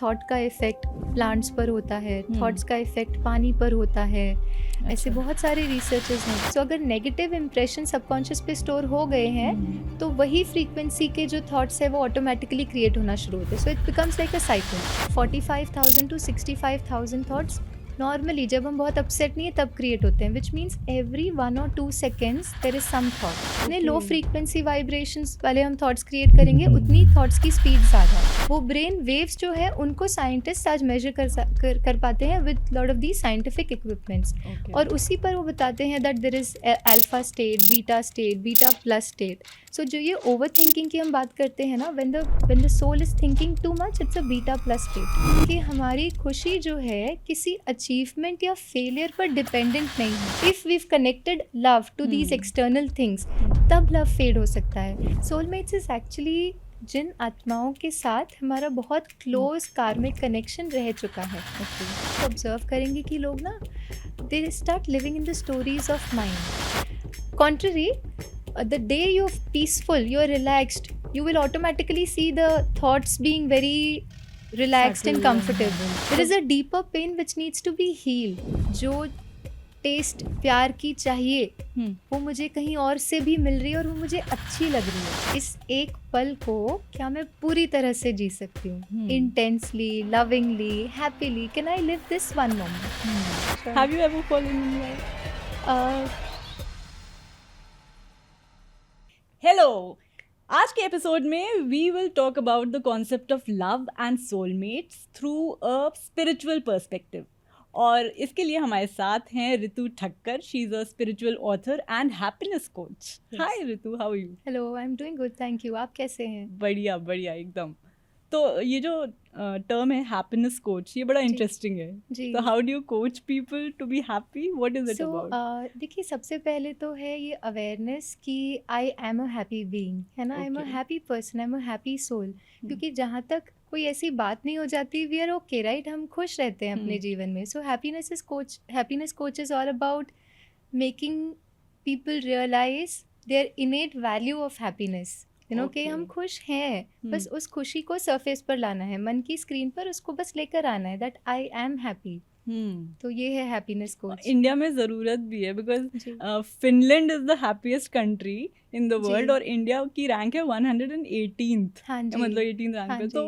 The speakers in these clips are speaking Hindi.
थॉट का इफेक्ट प्लांट्स पर होता है, थॉट्स का इफेक्ट पानी पर होता है। ऐसे बहुत सारे रिसर्चेस हैं। सो अगर नेगेटिव इंप्रेशन सबकॉन्शियस पे स्टोर हो गए हैं तो वही फ्रीक्वेंसी के जो थॉट्स है वो ऑटोमेटिकली क्रिएट होना शुरू होते हैं। So it becomes like a cycle. 45,000 to 65,000 thoughts normally जब हम बहुत अपसेट नहीं है तब क्रिएट होते हैं, which means every 1 or 2 seconds there is some thought. जितने लो फ्रीक्वेंसी वाइब्रेशंस वाले हम थॉट्स क्रिएट करेंगे उतनी थॉट्स की स्पीड ज़्यादा। वो ब्रेन वेव्स जो है उनको साइंटिस्ट आज मेजर कर पाते हैं with lot of the scientific equipments. और उसी पर वो बताते हैं that there is alpha state, beta plus state. So जो ये ओवर थिंकिंग की हम बात करते हैं ना, when the soul is thinking too much, it's a beta plus state. कि हमारी खुशी जो है किसी अचीवमेंट या फेलियर पर डिपेंडेंट नहीं है। If we've connected love to these external things तब लव फेड हो सकता है। सोलमेट्स इज एक्चुअली जिन आत्माओं के साथ हमारा बहुत क्लोज कार्मिक कनेक्शन रह चुका है। तो ऑब्जर्व करेंगे कि लोग ना they start living in the stories of mind. Contrary, the day you're peaceful, you're relaxed, you will automatically see the thoughts being very relaxed and comfortable. There is a deeper pain which needs to be healed. जो टेस्ट प्यार की चाहिए वो मुझे कहीं और से भी मिल रही है और वो मुझे अच्छी लग रही है। इस एक पल को क्या मैं पूरी तरह से जी सकती हूँ, intensely, lovingly, happily? Can I live this one moment? Have you ever fallen in love? Hello, आज के एपिसोड में we will talk about the concept of love and soulmates through a spiritual perspective. और इसके लिए हमारे साथ हैं Ritu Thakkar. She is a spiritual author and happiness coach. Hi Ritu, how are you? Hello, I am doing good, thank you. आप कैसे हैं? बढ़िया बढ़िया एकदम। तो ये जो टर्म है हैप्पीनेस कोच, ये बड़ा इंटरेस्टिंग है। जी। तो how do you coach people to be happy? What is it about? देखिए, सबसे पहले तो है ये अवेयरनेस कि I am a happy being, है ना। I am a happy person, I am a happy soul. क्योंकि जहाँ तक कोई ऐसी बात नहीं हो जाती, वी आर ओके, राइट? हम खुश रहते हैं अपने जीवन में। So happiness coach is all about making people realise their innate value of happiness. कि हम खुश हैं, बस उस खुशी को सरफेस पर लाना है, मन की स्क्रीन पर उसको बस लेकर आना है, दैट आई एम हैप्पी। तो ये है हैप्पीनेस कोच। इंडिया में ज़रूरत भी है because Finland is the happiest country in the world और इंडिया की रैंक है 118th। हाँ जी, मतलब 18th रैंक पे। तो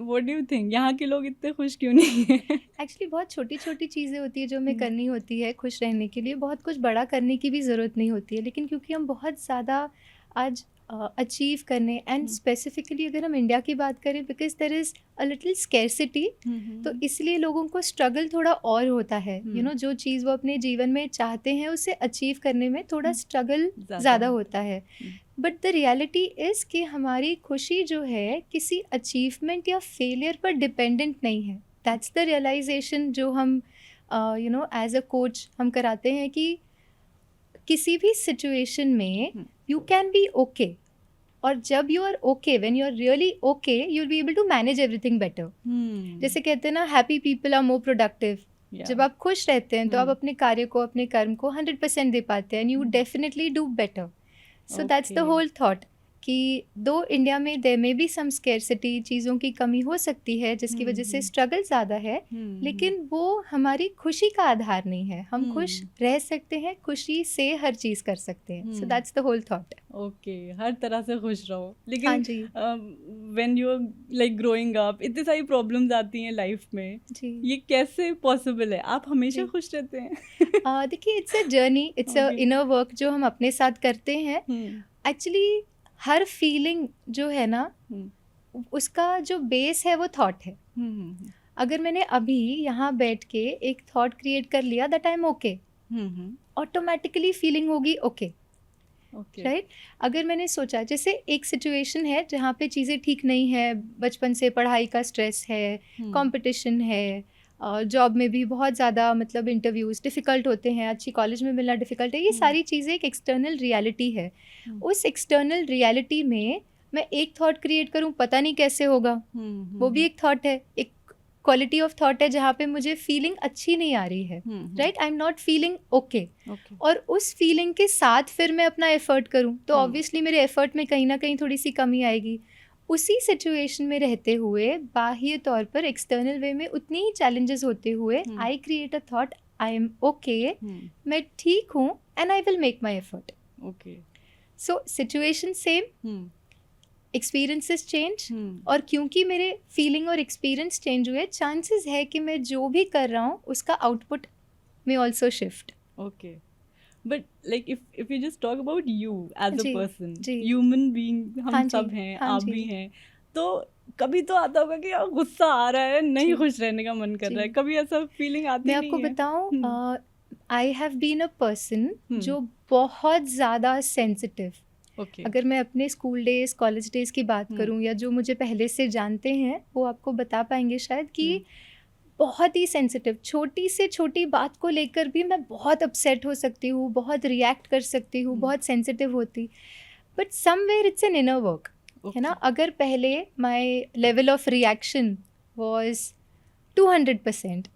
व्हाट डू यू थिंक, यहाँ के लोग इतने खुश क्यों नहीं हैं? एक्चुअली बहुत छोटी छोटी चीज़ें होती है जो हमें करनी होती है खुश रहने के लिए। बहुत कुछ बड़ा करने की भी ज़रूरत नहीं होती है, लेकिन क्योंकि हम बहुत ज़्यादा आज अचीव करने, एंड स्पेसिफिकली अगर हम इंडिया की बात करें, because there is a little scarcity, तो इसलिए लोगों को स्ट्रगल थोड़ा और होता है। जो चीज़ वो अपने जीवन में चाहते हैं उसे अचीव करने में थोड़ा स्ट्रगल ज़्यादा होता है। बट द रियलिटी इज़ कि हमारी खुशी जो है किसी अचीवमेंट या फेलियर पर डिपेंडेंट नहीं है। दैट्स द रियलाइजेशन जो हम एज अ कोच हम कराते हैं कि किसी भी सिचुएशन में यू कैन बी ओके, और जब you are okay, when you are really okay, you will be able to manage everything better. जैसे कहते हैं ना, happy people are more productive. जब आप खुश रहते हैं तो आप अपने कार्य को, अपने कर्म को 100% दे पाते हैं, and you definitely do better. So that's the whole thought कि दो इंडिया में there may be some scarcity, चीज़ों की कमी हो सकती है जिसकी वजह से स्ट्रगल ज़्यादा है, लेकिन वो हमारी खुशी का आधार नहीं है। हम खुश रह सकते हैं, खुशी से हर चीज़ कर सकते हैं। So that's the whole thought. Okay, हर तरह से खुश रहो। लेकिन when you are like growing up, इतनी सारी प्रॉब्लम्स आती हैं लाइफ में, ये कैसे पॉसिबल है? आप हमेशा खुश रहते हैं? देखिए, it's a journey, it's a inner work जो हम अपने साथ करते हैं। एक्चुअली हर फीलिंग जो है ना, उसका जो बेस है वो थॉट है। अगर मैंने अभी यहाँ बैठ के एक थॉट क्रिएट कर लिया that I M okay, automatically feeling होगी ओके, राइट? अगर मैंने सोचा, जैसे एक सिचुएशन है जहाँ पे चीज़ें ठीक नहीं है, बचपन से पढ़ाई का स्ट्रेस है, कंपटीशन है, जॉब में भी बहुत ज़्यादा मतलब इंटरव्यूज़ डिफ़िकल्ट होते हैं, अच्छी कॉलेज में मिलना डिफ़िकल्ट है, ये सारी चीज़ें एक एक्सटर्नल रियलिटी है। उस एक्सटर्नल रियलिटी में मैं एक थॉट क्रिएट करूँ, पता नहीं कैसे होगा। वो भी एक थॉट है, एक क्वालिटी ऑफ थॉट है जहाँ पे मुझे फीलिंग अच्छी नहीं आ रही है, right? I am not feeling okay. और उस फीलिंग के साथ फिर मैं अपना एफर्ट करूँ तो ऑब्वियसली मेरे एफर्ट में कहीं ना कहीं थोड़ी सी कमी आएगी। उसी सिचुएशन में रहते हुए बाह्य तौर पर एक्सटर्नल वे में उतनी ही चैलेंजेस होते हुए I create a thought I am okay, मैं ठीक हूँ and I will make my effort. Okay. So situation same, experiences change, और क्योंकि मेरे फीलिंग और एक्सपीरियंस चेंज हुए, चांसेस है कि मैं जो भी कर रहा हूँ उसका आउटपुट में also shift. Okay. But like if you just talk about you as a जी, person, जी. human being, हम हाँ सब जी, हैं, हाँ आप जी. भी हैं, तो कभी तो आता होगा कि यार गुस्सा आ रहा है, नहीं जी. खुश रहने का मन कर रहा है, जी. कभी ऐसा फीलिंग आती मैं नहीं आपको है? बताऊं, I have been a person hmm. जो बहुत ज़्यादा सेंसिटिव, Okay. अगर मैं अपने स्कूल डेज कॉलेज डेज की बात करूं या जो मुझे पहले से जानते हैं वो आपको बता पाएंगे शायद कि बहुत ही सेंसिटिव, छोटी से छोटी बात को लेकर भी मैं बहुत अपसेट हो सकती हूँ, बहुत रिएक्ट कर सकती हूँ, बहुत सेंसिटिव होती. But somewhere it's an inner work, है ना. अगर पहले my level of reaction was 200%,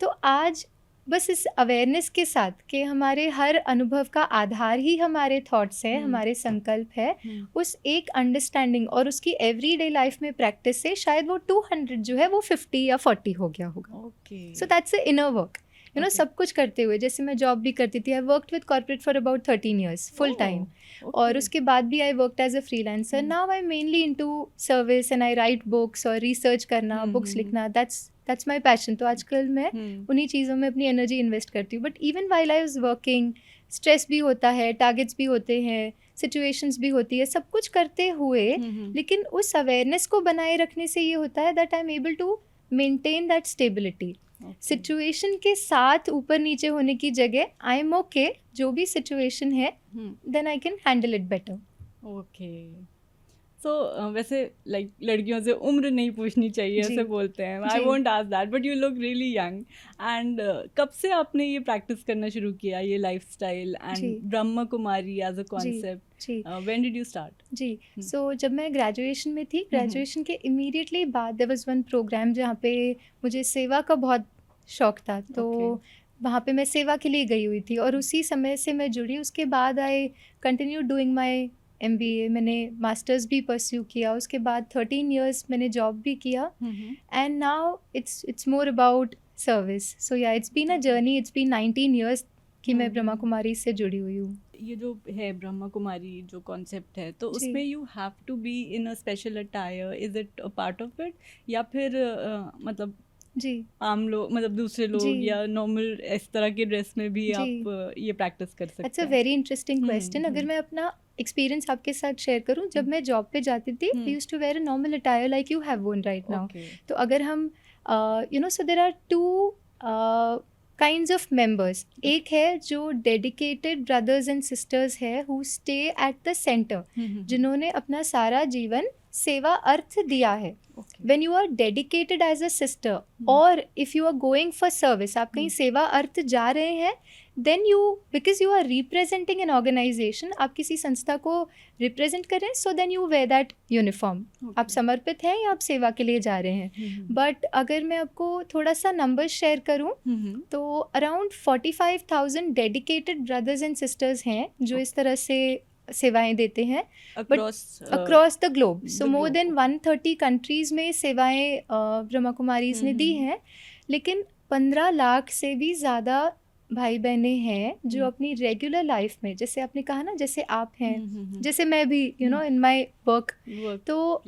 तो आज बस इस अवेयरनेस के साथ कि हमारे हर अनुभव का आधार ही हमारे थॉट्स है, हमारे संकल्प है, उस एक अंडरस्टैंडिंग और उसकी एवरीडे लाइफ में प्रैक्टिस से शायद वो 200 जो है वो 50 या 40 हो गया होगा. So that's a inner work, you know. सब कुछ करते हुए, जैसे मैं जॉब भी करती थी, I worked with corporate for about 13 years full time, और उसके बाद भी I worked as a freelancer. Now I mainly into service and I write books और रिसर्च करना, बुक्स लिखना, दैट्स माई पैशन. तो आजकल मैं उन्हीं चीज़ों में अपनी एनर्जी इन्वेस्ट करती हूँ. But even while I was working, stress भी होता है, टारगेट्स भी होते हैं, सिचुएशंस भी होती है, सब कुछ करते हुए लेकिन उस अवेयरनेस को बनाए रखने से ये होता है that I am able to maintain that stability. Situation के साथ ऊपर नीचे होने की जगह आई एम ओके, जो भी सिचुएशन है then I can handle it better. Okay. So वैसे लाइक लड़कियों से उम्र नहीं पूछनी चाहिए ऐसे बोलते हैं. I won't ask that, but you look really young. And कब से आपने ये प्रैक्टिस करना शुरू किया, ये lifestyle and Brahma Kumari as a concept? When did you start? जी, सो जब मैं ग्रेजुएशन में थी, ग्रेजुएशन के इमीडिएटली बाद देयर वाज वन प्रोग्राम जहाँ पे मुझे सेवा का बहुत शौक था, तो वहाँ पे मैं सेवा के लिए गई हुई थी और उसी समय से मैं जुड़ी. उसके बाद I continue doing my MBA, मैंने मास्टर्स भी परस्यू किया, उसके बाद 13 years मैंने जॉब भी किया, and now it's more about service. So yeah it's been a journey, it's been 19 years कि मैं ब्रह्मा कुमारी से जुड़ी हुई हूँ. ये जो है ब्रह्मा कुमारी जो कॉन्सेप्ट है, तो उसमें you have to be in a special attire, is it a part of it, या फिर मतलब जी आम लोग, मतलब दूसरे लोग या नॉर्मल इस तरह के ड्रेस में भी आप ये प्रैक्टिस कर सकते हैं? It's a very interesting question. अगर मैं अपना एक्सपीरियंस आपके साथ शेयर करूं, जब मैं जॉब पे जाती थी, I used to wear a normal attire like you have one right now. तो अगर हम you know, so there are two kinds of members. एक है जो डेडिकेटेड ब्रदर्स एंड सिस्टर्स है who stay at the centre, जिन्होंने अपना सारा जीवन सेवा अर्थ दिया है. When you are dedicated as a sister, और if you are going for service, आप कहीं सेवा अर्थ जा रहे हैं, then you, because you are representing an organization, आप किसी संस्था को represent कर रहे हैं, so then you wear that uniform. आप समर्पित हैं या आप सेवा के लिए जा रहे हैं. But अगर मैं आपको थोड़ा सा नंबर शेयर करूं, तो around 45,000 dedicated brothers and sisters हैं जो इस तरह से सेवाएं देते हैं across the globe. So more than 130 countries में सेवाएं ब्रह्मा कुमारीज ने दी हैं. लेकिन 15 लाख से भी ज़्यादा भाई बहनें हैं जो अपनी रेगुलर लाइफ में, जैसे आपने कहा ना, जैसे आप हैं, जैसे मैं भी, you know, in my work, तो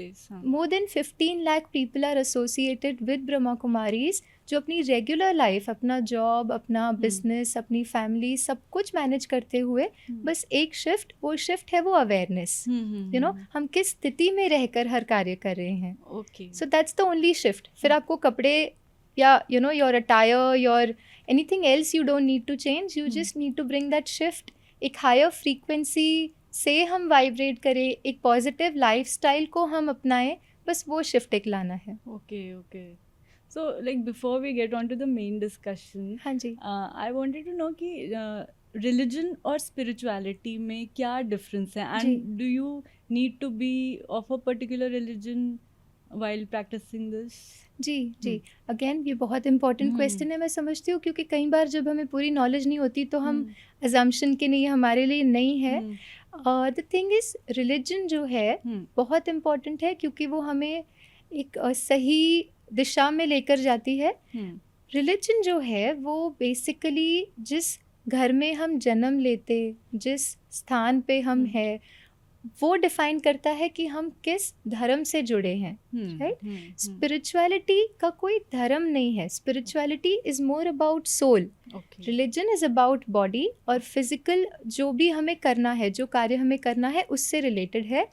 more than 15 lakh people are associated with Brahma Kumaris, जो अपनी रेगुलर लाइफ, अपना जॉब, अपना बिजनेस, अपनी फैमिली, सब कुछ मैनेज करते हुए बस एक शिफ्ट, वो शिफ्ट है वो अवेयरनेस. यू नो, हम किस स्थिति में रहकर हर कार्य कर रहे हैं. So that's the only shift. फिर आपको कपड़े या you know your attire, your anything else you don't need to change, you just need to bring that shift. एक हायर फ्रीक्वेंसी से हम वाइब्रेट करें, एक पॉजिटिव लाइफस्टाइल को हम अपनाएं, बस वो शिफ्ट एक लाना है. Okay. So like before we get on to the main discussion, हाँ जी, I wanted to know कि religion और spirituality में क्या difference है, and do you need to be of a particular religion while practicing this? जी अगेन ये बहुत इंपॉर्टेंट क्वेश्चन है, मैं समझती हूँ, क्योंकि कई बार जब हमें पूरी नॉलेज नहीं होती तो हम अजम्पशन के नहीं, हमारे लिए नहीं है. द थिंग इज रिलीजन जो है बहुत इम्पोर्टेंट है, क्योंकि वो हमें एक सही दिशा में लेकर जाती है। रिलीजन जो है वो बेसिकली जिस घर में हम जन्म लेते, जिस स्थान पे हम हैं, वो डिफाइन करता है कि हम किस धर्म से जुड़े हैं, राइट? स्पिरिचुअलिटी का कोई धर्म नहीं है। Spirituality is more about soul, religion is about body और फिजिकल जो भी हमें करना है, जो कार्य हमें करना है उससे रिलेटेड है।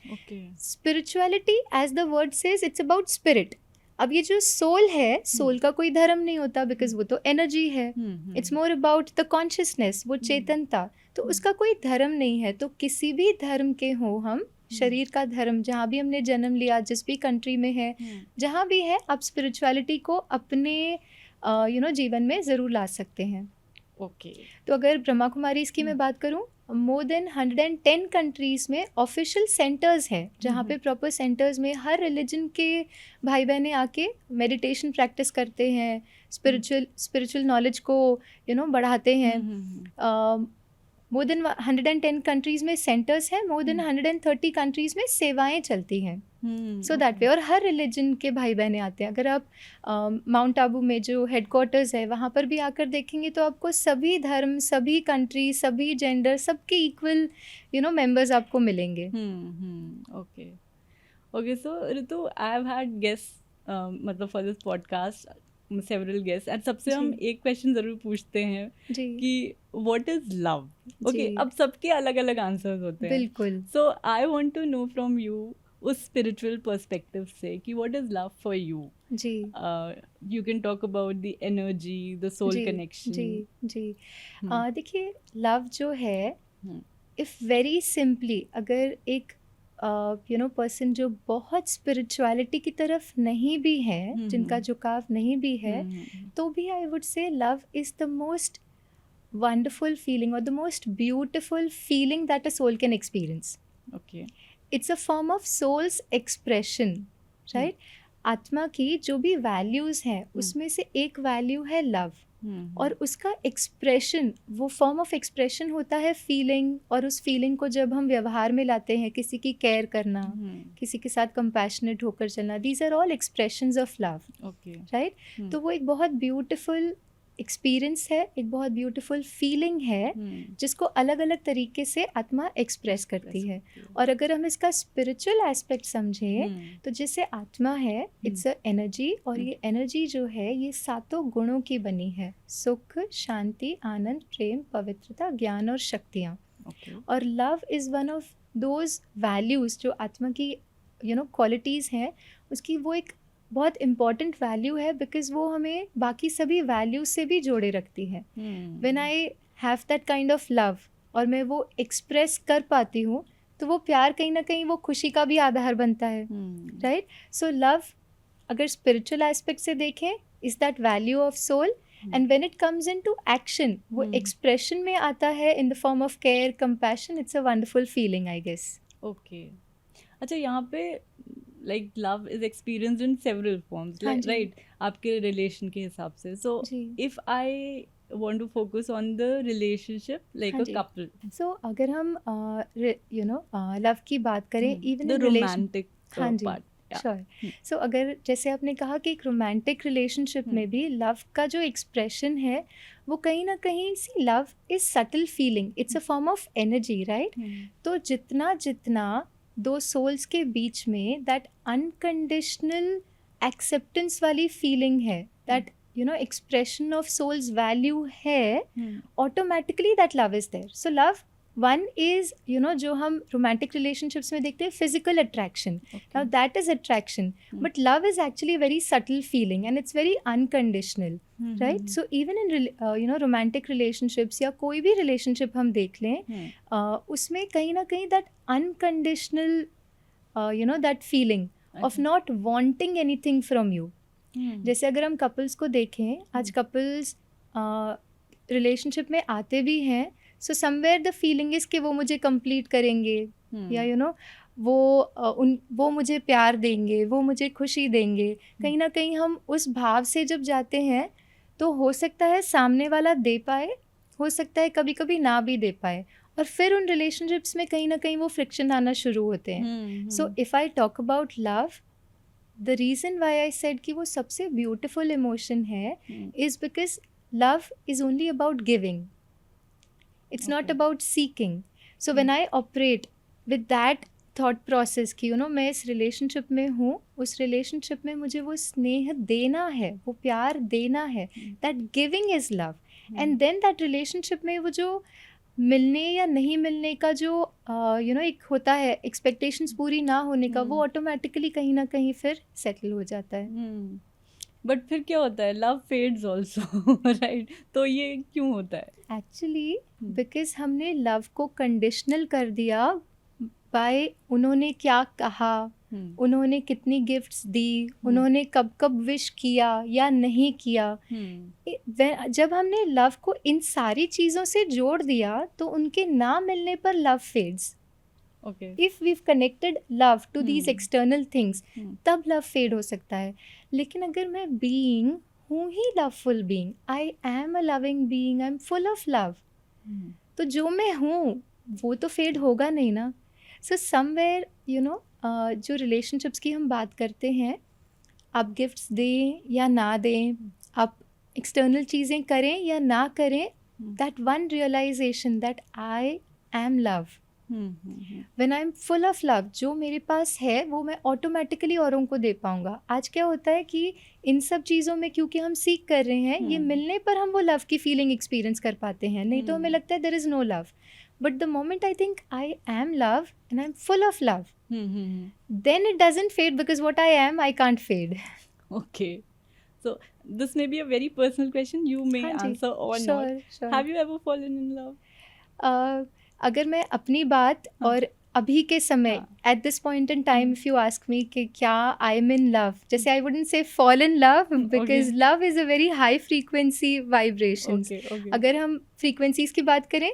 Spirituality as the word says it's about spirit. अब ये जो सोल है, सोल का कोई धर्म नहीं होता, बिकॉज वो तो एनर्जी है। It's more about the consciousness, वो चेतनता, तो उसका कोई धर्म नहीं है। तो किसी भी धर्म के हो हम, शरीर का धर्म, जहाँ भी हमने जन्म लिया, जिस भी कंट्री में है, जहाँ भी है, आप स्पिरिचुअलिटी को अपने जीवन में ज़रूर ला सकते हैं। तो अगर ब्रह्मा कुमारी इसकी मैं बात करूँ, मोर देन 110 कंट्रीज़ में ऑफिशियल सेंटर्स हैं, जहाँ पे प्रॉपर सेंटर्स में हर रिलीजन के भाई बहनें आके मेडिटेशन प्रैक्टिस करते हैं, स्पिरिचुअल नॉलेज को बढ़ाते हैं। मोर देन 110 कंट्रीज़ में सेंटर्स हैं, मोर देन 130 कंट्रीज़ में सेवाएं चलती हैं। सो दैट वे, और हर रिलीजन के भाई बहनें आते हैं। अगर आप माउंट आबू में जो हेडक्वार्टर्स है वहाँ पर भी आकर देखेंगे तो आपको सभी धर्म, सभी कंट्री, सभी जेंडर, सबके इक्वल मेंबर्स आपको मिलेंगे। Okay so Ritu, I have had guest मतलब for this podcast several guest, and सबसे हम एक क्वेश्चन जरूर पूछते हैं कि व्हाट इज लव। ओके, अब सबके अलग अलग आंसर्स होते हैं। बिल्कुल। So I want to know from you उस स्पिरिचुअल पर्सपेक्टिव से कि what is love for you. जी, you can talk about the energy, the soul connection. जी देखिए, लव जो है, इफ वेरी सिंपली, अगर एक पर्सन जो बहुत स्पिरिचुअलिटी की तरफ नहीं भी है, जिनका झुकाव नहीं भी है, तो भी I would say love is the most wonderful feeling और the most beautiful feeling that a soul can experience. Okay, it's a form of soul's expression, right? आत्मा की जो भी वैल्यूज हैं उसमें से एक वैल्यू है लव, और उसका एक्सप्रेशन, वो फॉर्म ऑफ एक्सप्रेशन होता है फीलिंग, और उस फीलिंग को जब हम व्यवहार में लाते हैं, किसी की केयर करना, किसी के साथ कंपैशनेट होकर चलना, these are all expressions of love, right? तो वो एक बहुत ब्यूटिफुल एक्सपीरियंस है, एक बहुत ब्यूटीफुल फीलिंग है, जिसको अलग अलग तरीके से आत्मा एक्सप्रेस करती है। और अगर हम इसका स्पिरिचुअल एस्पेक्ट समझें तो जैसे आत्मा है, इट्स अ एनर्जी, और ये एनर्जी जो है ये 7 गुणों की बनी है: सुख, शांति, आनंद, प्रेम, पवित्रता, ज्ञान और शक्तियाँ। और love is one of those values जो आत्मा की क्वालिटीज़ हैं, उसकी वो एक बहुत इम्पॉर्टेंट वैल्यू है, बिकॉज वो हमें बाकी सभी वैल्यूज से भी जोड़े रखती है। When I have that kind of love और मैं वो एक्सप्रेस कर पाती हूँ, तो वो प्यार कहीं ना कहीं वो खुशी का भी आधार बनता है, राइट? सो लव अगर स्पिरिचुअल एस्पेक्ट से देखें is that value of soul, and when it comes into action, वो एक्सप्रेशन में आता है in the form of care, compassion. It's a wonderful feeling, I guess. Okay, अच्छा, यहाँ पे like love is experienced in several forms, like, right? आपके relation के हिसाब से. So if I want to focus on the relationship like a couple. So अगर हम love की बात करें, even the romantic part. Sure. So अगर जैसे आपने कहा कि एक रोमांटिक रिलेशनशिप में भी लव का जो एक्सप्रेशन है वो कहीं ना कहीं, see love is subtle feeling, it's a form of energy, right? तो जितना दो सोल्स के बीच में दैट अनकंडीशनल एक्सेप्टेंस वाली फीलिंग है, that expression of souls value है, automatically that love is there. So love one is जो हम रोमांटिक रिलेशनशिप्स में देखते हैं physical attraction, now that is attraction, but love is actually very subtle feeling and it's very unconditional, right? So even in romantic relationships या कोई भी रिलेशनशिप हम देख लें, उसमें कहीं ना कहीं that unconditional that feeling of not wanting anything from you. जैसे अगर हम कपल्स को देखें, आज कपल्स रिलेशनशिप में आते भी हैं, so somewhere the feeling is कि वो मुझे कंप्लीट करेंगे, या वो मुझे प्यार देंगे, वो मुझे खुशी देंगे. कहीं ना कहीं हम उस भाव से जब जाते हैं तो हो सकता है सामने वाला दे पाए, हो सकता है कभी कभी ना भी दे पाए. और फिर उन रिलेशनशिप्स में कहीं ना कहीं वो फ्रिक्शन आना शुरू होते हैं. So if I talk about love, the reason why I said कि वो सबसे ब्यूटिफुल इमोशन है is because love is only about giving, it's not about seeking. So when I operate with that thought process कि मैं इस रिलेशनशिप में हूँ, उस रिलेशनशिप में मुझे वो स्नेह देना है, वो प्यार देना है, that giving is love. And then that relationship में वो जो मिलने या नहीं मिलने का जो एक होता है एक्सपेक्टेशंस पूरी ना होने का, वो ऑटोमेटिकली कहीं ना कहीं फिर सेटल हो जाता है. बट फिर क्या होता है, लव फेड्स ऑल्सो, राइट? तो ये क्यों होता है? एक्चुअली बिकॉज हमने लव को कंडीशनल कर दिया बाय उन्होंने क्या कहा, उन्होंने कितनी गिफ्ट्स दी, उन्होंने कब कब विश किया या नहीं किया. जब हमने लव को इन सारी चीज़ों से जोड़ दिया तो उनके ना मिलने पर love fades. If we connected love to these external things, तब लव फेड हो सकता है. लेकिन अगर मैं बीइंग हूँ ही loveful being, I am a loving being, I am full of love, तो जो मैं हूँ वो तो फेड होगा नहीं ना. सो समवेयर जो रिलेशनशिप्स की हम बात करते हैं, आप गिफ्ट्स दें या ना दें, आप एक्सटर्नल चीज़ें करें या ना करें, that one realisation that I am love, when I am full of love, जो मेरे पास है वो मैं ऑटोमेटिकली औरों को दे पाऊंगा. आज क्या होता है कि इन सब चीज़ों में क्योंकि हम सीख कर रहे हैं, ये मिलने पर हम वो लव की फीलिंग एक्सपीरियंस कर पाते हैं, नहीं तो हमें लगता है there is no love. But the moment I think I am love and I'm full of love, then it doesn't fade, because what I am, I can't fade. Okay. So this may be a very personal question. You may answer or not. Sure. Have you ever fallen in love? अगर मैं अपनी बात और अभी के समय at this point in time, if you ask me कि क्या I am in love, जैसे I wouldn't say fall in love, because love is a very high frequency vibrations. अगर हम frequencies की बात करें,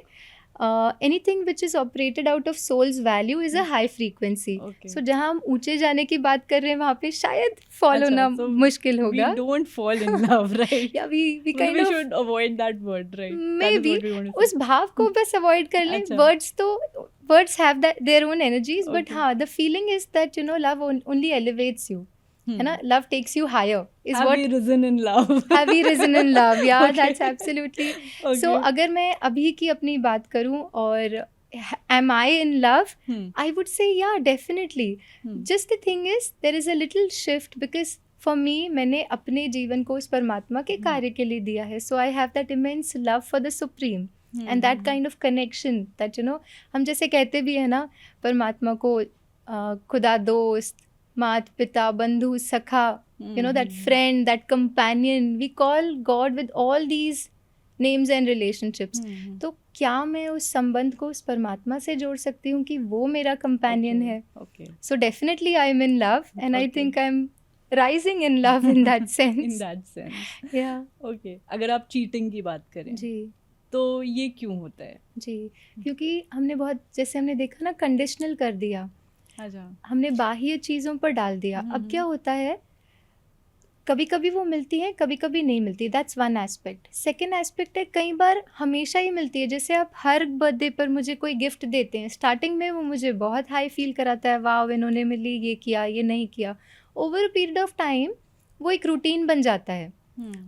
anything which is operated out of soul's value is a high frequency. So जहाँ हम ऊंचे जाने की बात कर रहे हैं, वहाँ पे शायद fall होना मुश्किल होगा. We don't fall in love, right? Yeah, we kind we of should avoid that word, right? Maybe उस भाव को बस avoid कर लें. Words have their own energies, but हाँ, the feeling is that love only elevates you. है ना, love takes you higher. Have we risen in love? Have we risen in love? Yeah, that's absolutely. So अगर मैं अभी की अपनी बात करूँ और am I in love? I would say yeah, definitely. Just the thing is, there is a little shift because for me, मैंने अपने जीवन को उस परमात्मा के कार्य के लिए दिया है. So I have that immense love for the Supreme. And that kind of connection that हम जैसे कहते भी है ना, परमात्मा को खुदा दोस्त, मात पिता, बंधु, सखा, that friend, that companion, we call God with all these names and relationships. तो क्या मैं उस संबंध को उस परमात्मा से जोड़ सकती हूँ कि वो मेरा companion है? So definitely I am in love and I think I am rising in love in that sense. In that sense. Yeah. Okay. अगर आप cheating की बात करें जी, तो ये क्यों होता है? जी, क्योंकि हमने देखा ना, कंडीशनल कर दिया. हमने बाह्य चीज़ों पर डाल दिया. अब क्या होता है, कभी कभी वो मिलती है, कभी कभी नहीं मिलती. That's one aspect. Second aspect है, कई बार हमेशा ही मिलती है. जैसे आप हर बर्थडे पर मुझे कोई गिफ्ट देते हैं, स्टार्टिंग में वो मुझे बहुत हाई फील कराता है, वाह इन्होंने मिली, ये किया, ये नहीं किया. Over a period of time वो एक रूटीन बन जाता है.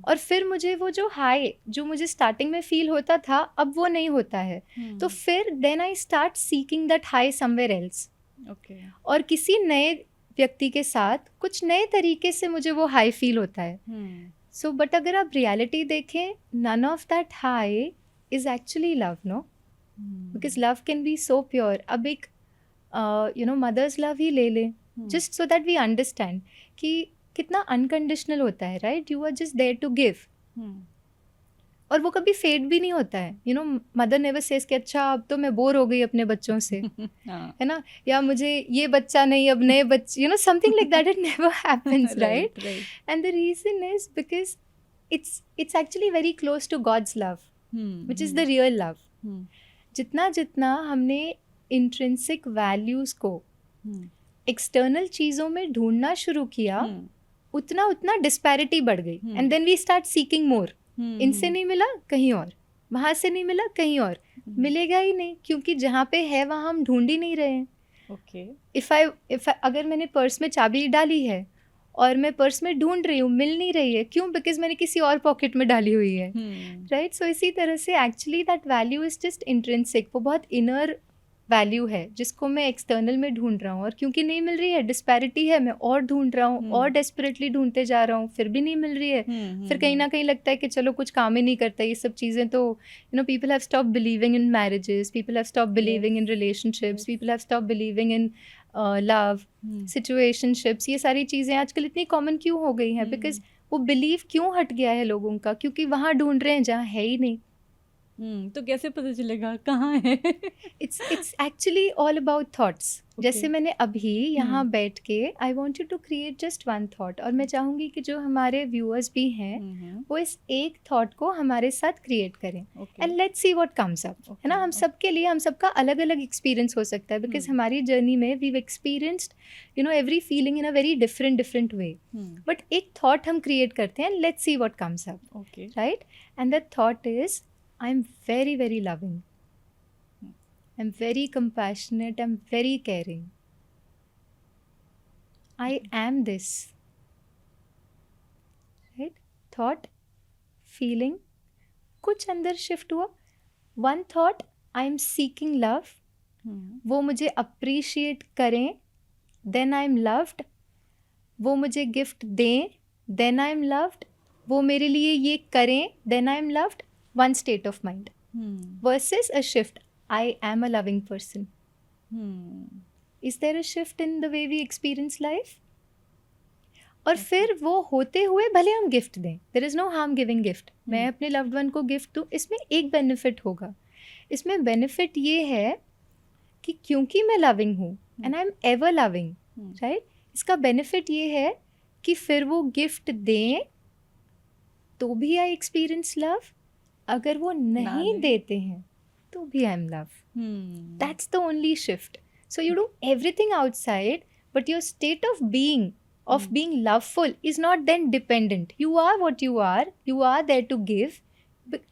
और फिर मुझे वो जो हाई जो मुझे स्टार्टिंग में फील होता था, अब वो नहीं होता है. तो फिर then I start seeking that high somewhere else. और किसी नए व्यक्ति के साथ कुछ नए तरीके से मुझे वो हाई फील होता है. सो बट अगर आप रियलिटी देखें, none of that high is actually love, no, because love can be so pure. अब एक मदर्स लव ही ले लें, just so that we understand कि कितना अनकंडीशनल होता है, right? You are just there to give. और वो कभी फेड भी नहीं होता है. मदर नेवर सेज कि अच्छा अब तो मैं बोर हो गई अपने बच्चों से, है ना, या मुझे ये बच्चा नहीं, अब नए बच्चे, something like that. It never happens, right? And the reason is because it's actually very close to God's love, which is the real love. जितना हमने इंट्रिंसिक वैल्यूज को एक्सटर्नल चीज़ों में ढूंढना शुरू किया, उतना डिस्पैरिटी बढ़ गई. And then we start seeking more. इनसे नहीं मिला कहीं और, वहाँ से नहीं मिला कहीं और, मिलेगा ही नहीं, क्योंकि जहाँ पे है वहाँ हम ढूंढ ही नहीं रहे हैं. ओके. अगर मैंने पर्स में चाबी डाली है और मैं पर्स में ढूंढ रही हूँ, मिल नहीं रही है, क्यों? बिकॉज मैंने किसी और पॉकेट में डाली हुई है, राइट. सो इसी तरह से actually that value is just intrinsic, वो बहुत इनर वैल्यू है जिसको मैं एक्सटर्नल में ढूंढ रहा हूँ, और क्योंकि नहीं मिल रही है, डिस्पैरिटी है, मैं और ढूंढ रहा हूँ और डेस्परेटली ढूंढते जा रहा हूँ, फिर भी नहीं मिल रही है. फिर कहीं ना कहीं लगता है कि चलो कुछ काम ही नहीं करता ये सब चीज़ें. तो people have stopped believing in marriages, people have stopped believing in relationships, people have stopped believing in love, situationships. ये सारी चीज़ें आजकल इतनी कॉमन क्यों हो गई हैं? बिकॉज वो बिलीव क्यों हट गया है लोगों का? क्योंकि वहाँ ढूंढ रहे हैं जहाँ है ही नहीं. तो कैसे पता चलेगा कहाँ है? It's actually all about thoughts. जैसे मैंने अभी यहाँ बैठ के I want you to create just one thought, और मैं चाहूँगी कि जो हमारे व्यूअर्स भी हैं वो इस एक थॉट को हमारे साथ क्रिएट करें, and let's see what comes up. है ना, हम सबके लिए हम सबका अलग अलग एक्सपीरियंस हो सकता है, बिकॉज हमारी जर्नी में we experienced every feeling in a very different way. But एक थॉट हम क्रिएट करते हैं, let's see what comes up, right. And that thought is I'm very, very loving. I'm very compassionate. I'm very caring. I am this. Right? Thought, feeling, कुछ अंदर shift हुआ. One thought, I'm seeking love. वो मुझे appreciate करें, then I'm loved. वो मुझे gift दें, then I'm loved. वो मेरे लिए ये करें, then I'm loved. One state of mind versus a shift. I am a loving person. Is there a shift in the way we experience life? और फिर वो होते हुए भले हम गिफ्ट दें, there is no harm giving gift. मैं अपने loved one को गिफ्ट दूँ, इसमें एक बेनिफिट होगा. इसमें बेनिफिट ये है कि क्योंकि मैं लविंग हूँ and I'm ever loving, right? इसका बेनिफिट ये है कि फिर वो गिफ्ट दें तो भी I experience love. अगर वो नहीं देते हैं तो भी I am love. That's the only shift. So you do everything outside, but your state of being loveful is not then dependent. You are what you are there to give.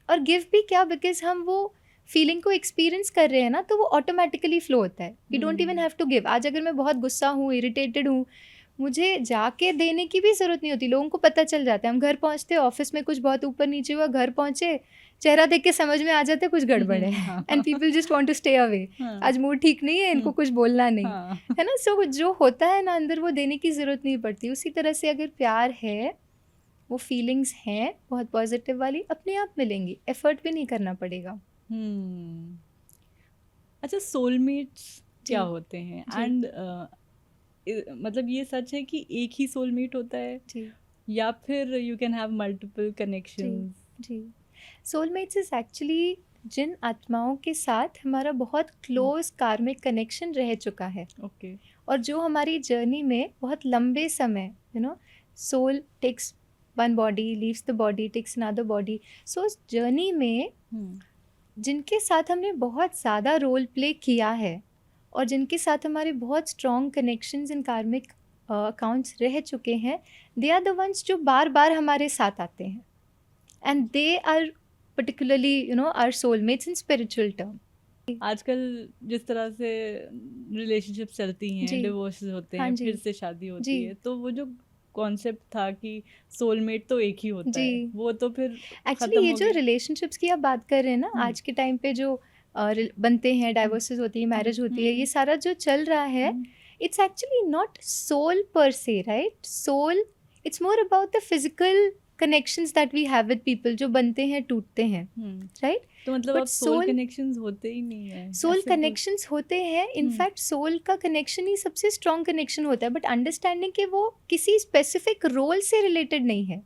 और गिव भी क्या, बिकॉज हम वो फीलिंग को एक्सपीरियंस कर रहे हैं ना, तो वो ऑटोमेटिकली फ्लो होता है. We don't even have to give. आज अगर मैं बहुत गुस्सा हूँ, इरिटेटेड हूँ, मुझे जाके देने की भी ज़रूरत नहीं होती. लोगों को पता चल जाता है. हम घर पहुँचते, ऑफिस में कुछ बहुत ऊपर नीचे हुआ, घर पहुँचे, चेहरा देख के समझ में आ जाता है कुछ गड़बड़ है, and people just want to stay away. आज मूड ठीक नहीं है, इनको कुछ बोलना नहीं है ना. सो जो होता है ना अंदर, वो देने की ज़रूरत नहीं पड़ती. उसी तरह से अगर प्यार है, वो फीलिंग्स हैं बहुत पॉजिटिव वाली, अपने आप मिलेंगी, एफर्ट भी नहीं करना पड़ेगा. अच्छा, सोलमेट्स क्या होते हैं? एंड मतलब ये सच है कि एक ही सोलमेट होता है जी, या फिर you can have multiple connections? जी. सोलमेट्स इज एक्चुअली जिन आत्माओं के साथ हमारा बहुत क्लोज कार्मिक कनेक्शन रह चुका है. ओके. और जो हमारी जर्नी में बहुत लंबे समय, soul takes one body, leaves the body, takes another body. So उस जर्नी में जिनके साथ हमने बहुत ज़्यादा रोल प्ले किया है और जिनके साथ हमारे बहुत स्ट्रॉन्ग कनेक्शंस इन कार्मिक अकाउंट्स रह चुके हैं, दे आर द वंस जो बार बार हमारे साथ आते हैं, and they are particularly our soulmates in spiritual term. आजकल जिस तरह से रिलेशनशिप चलती हैं, डिवोर्स होते हैं, फिर से शादी होती है, तो वो जो कॉन्सेप्ट था कि सोलमेट तो एक ही होता है, वो तो फिर एक्चुअली ये जो रिलेशनशिप्स की आप बात कर रहे हैं ना, आज के टाइम पे जो बनते हैं, डाइवोर्सेस होती है, मैरिज होती है, ये सारा जो चल रहा है, it's actually not soul per se, right. Soul, it's more about the physical connections that we have with people, जो बनते हैं, टूटते हैं, right? तो मतलब अब soul connections होते ही नहीं है. soul connections होते हैं. इनफैक्ट सोल का कनेक्शन ही सबसे स्ट्रॉन्ग कनेक्शन होता है, बट अंडरस्टैंडिंग कि वो किसी स्पेसिफिक रोल से रिलेटेड नहीं है.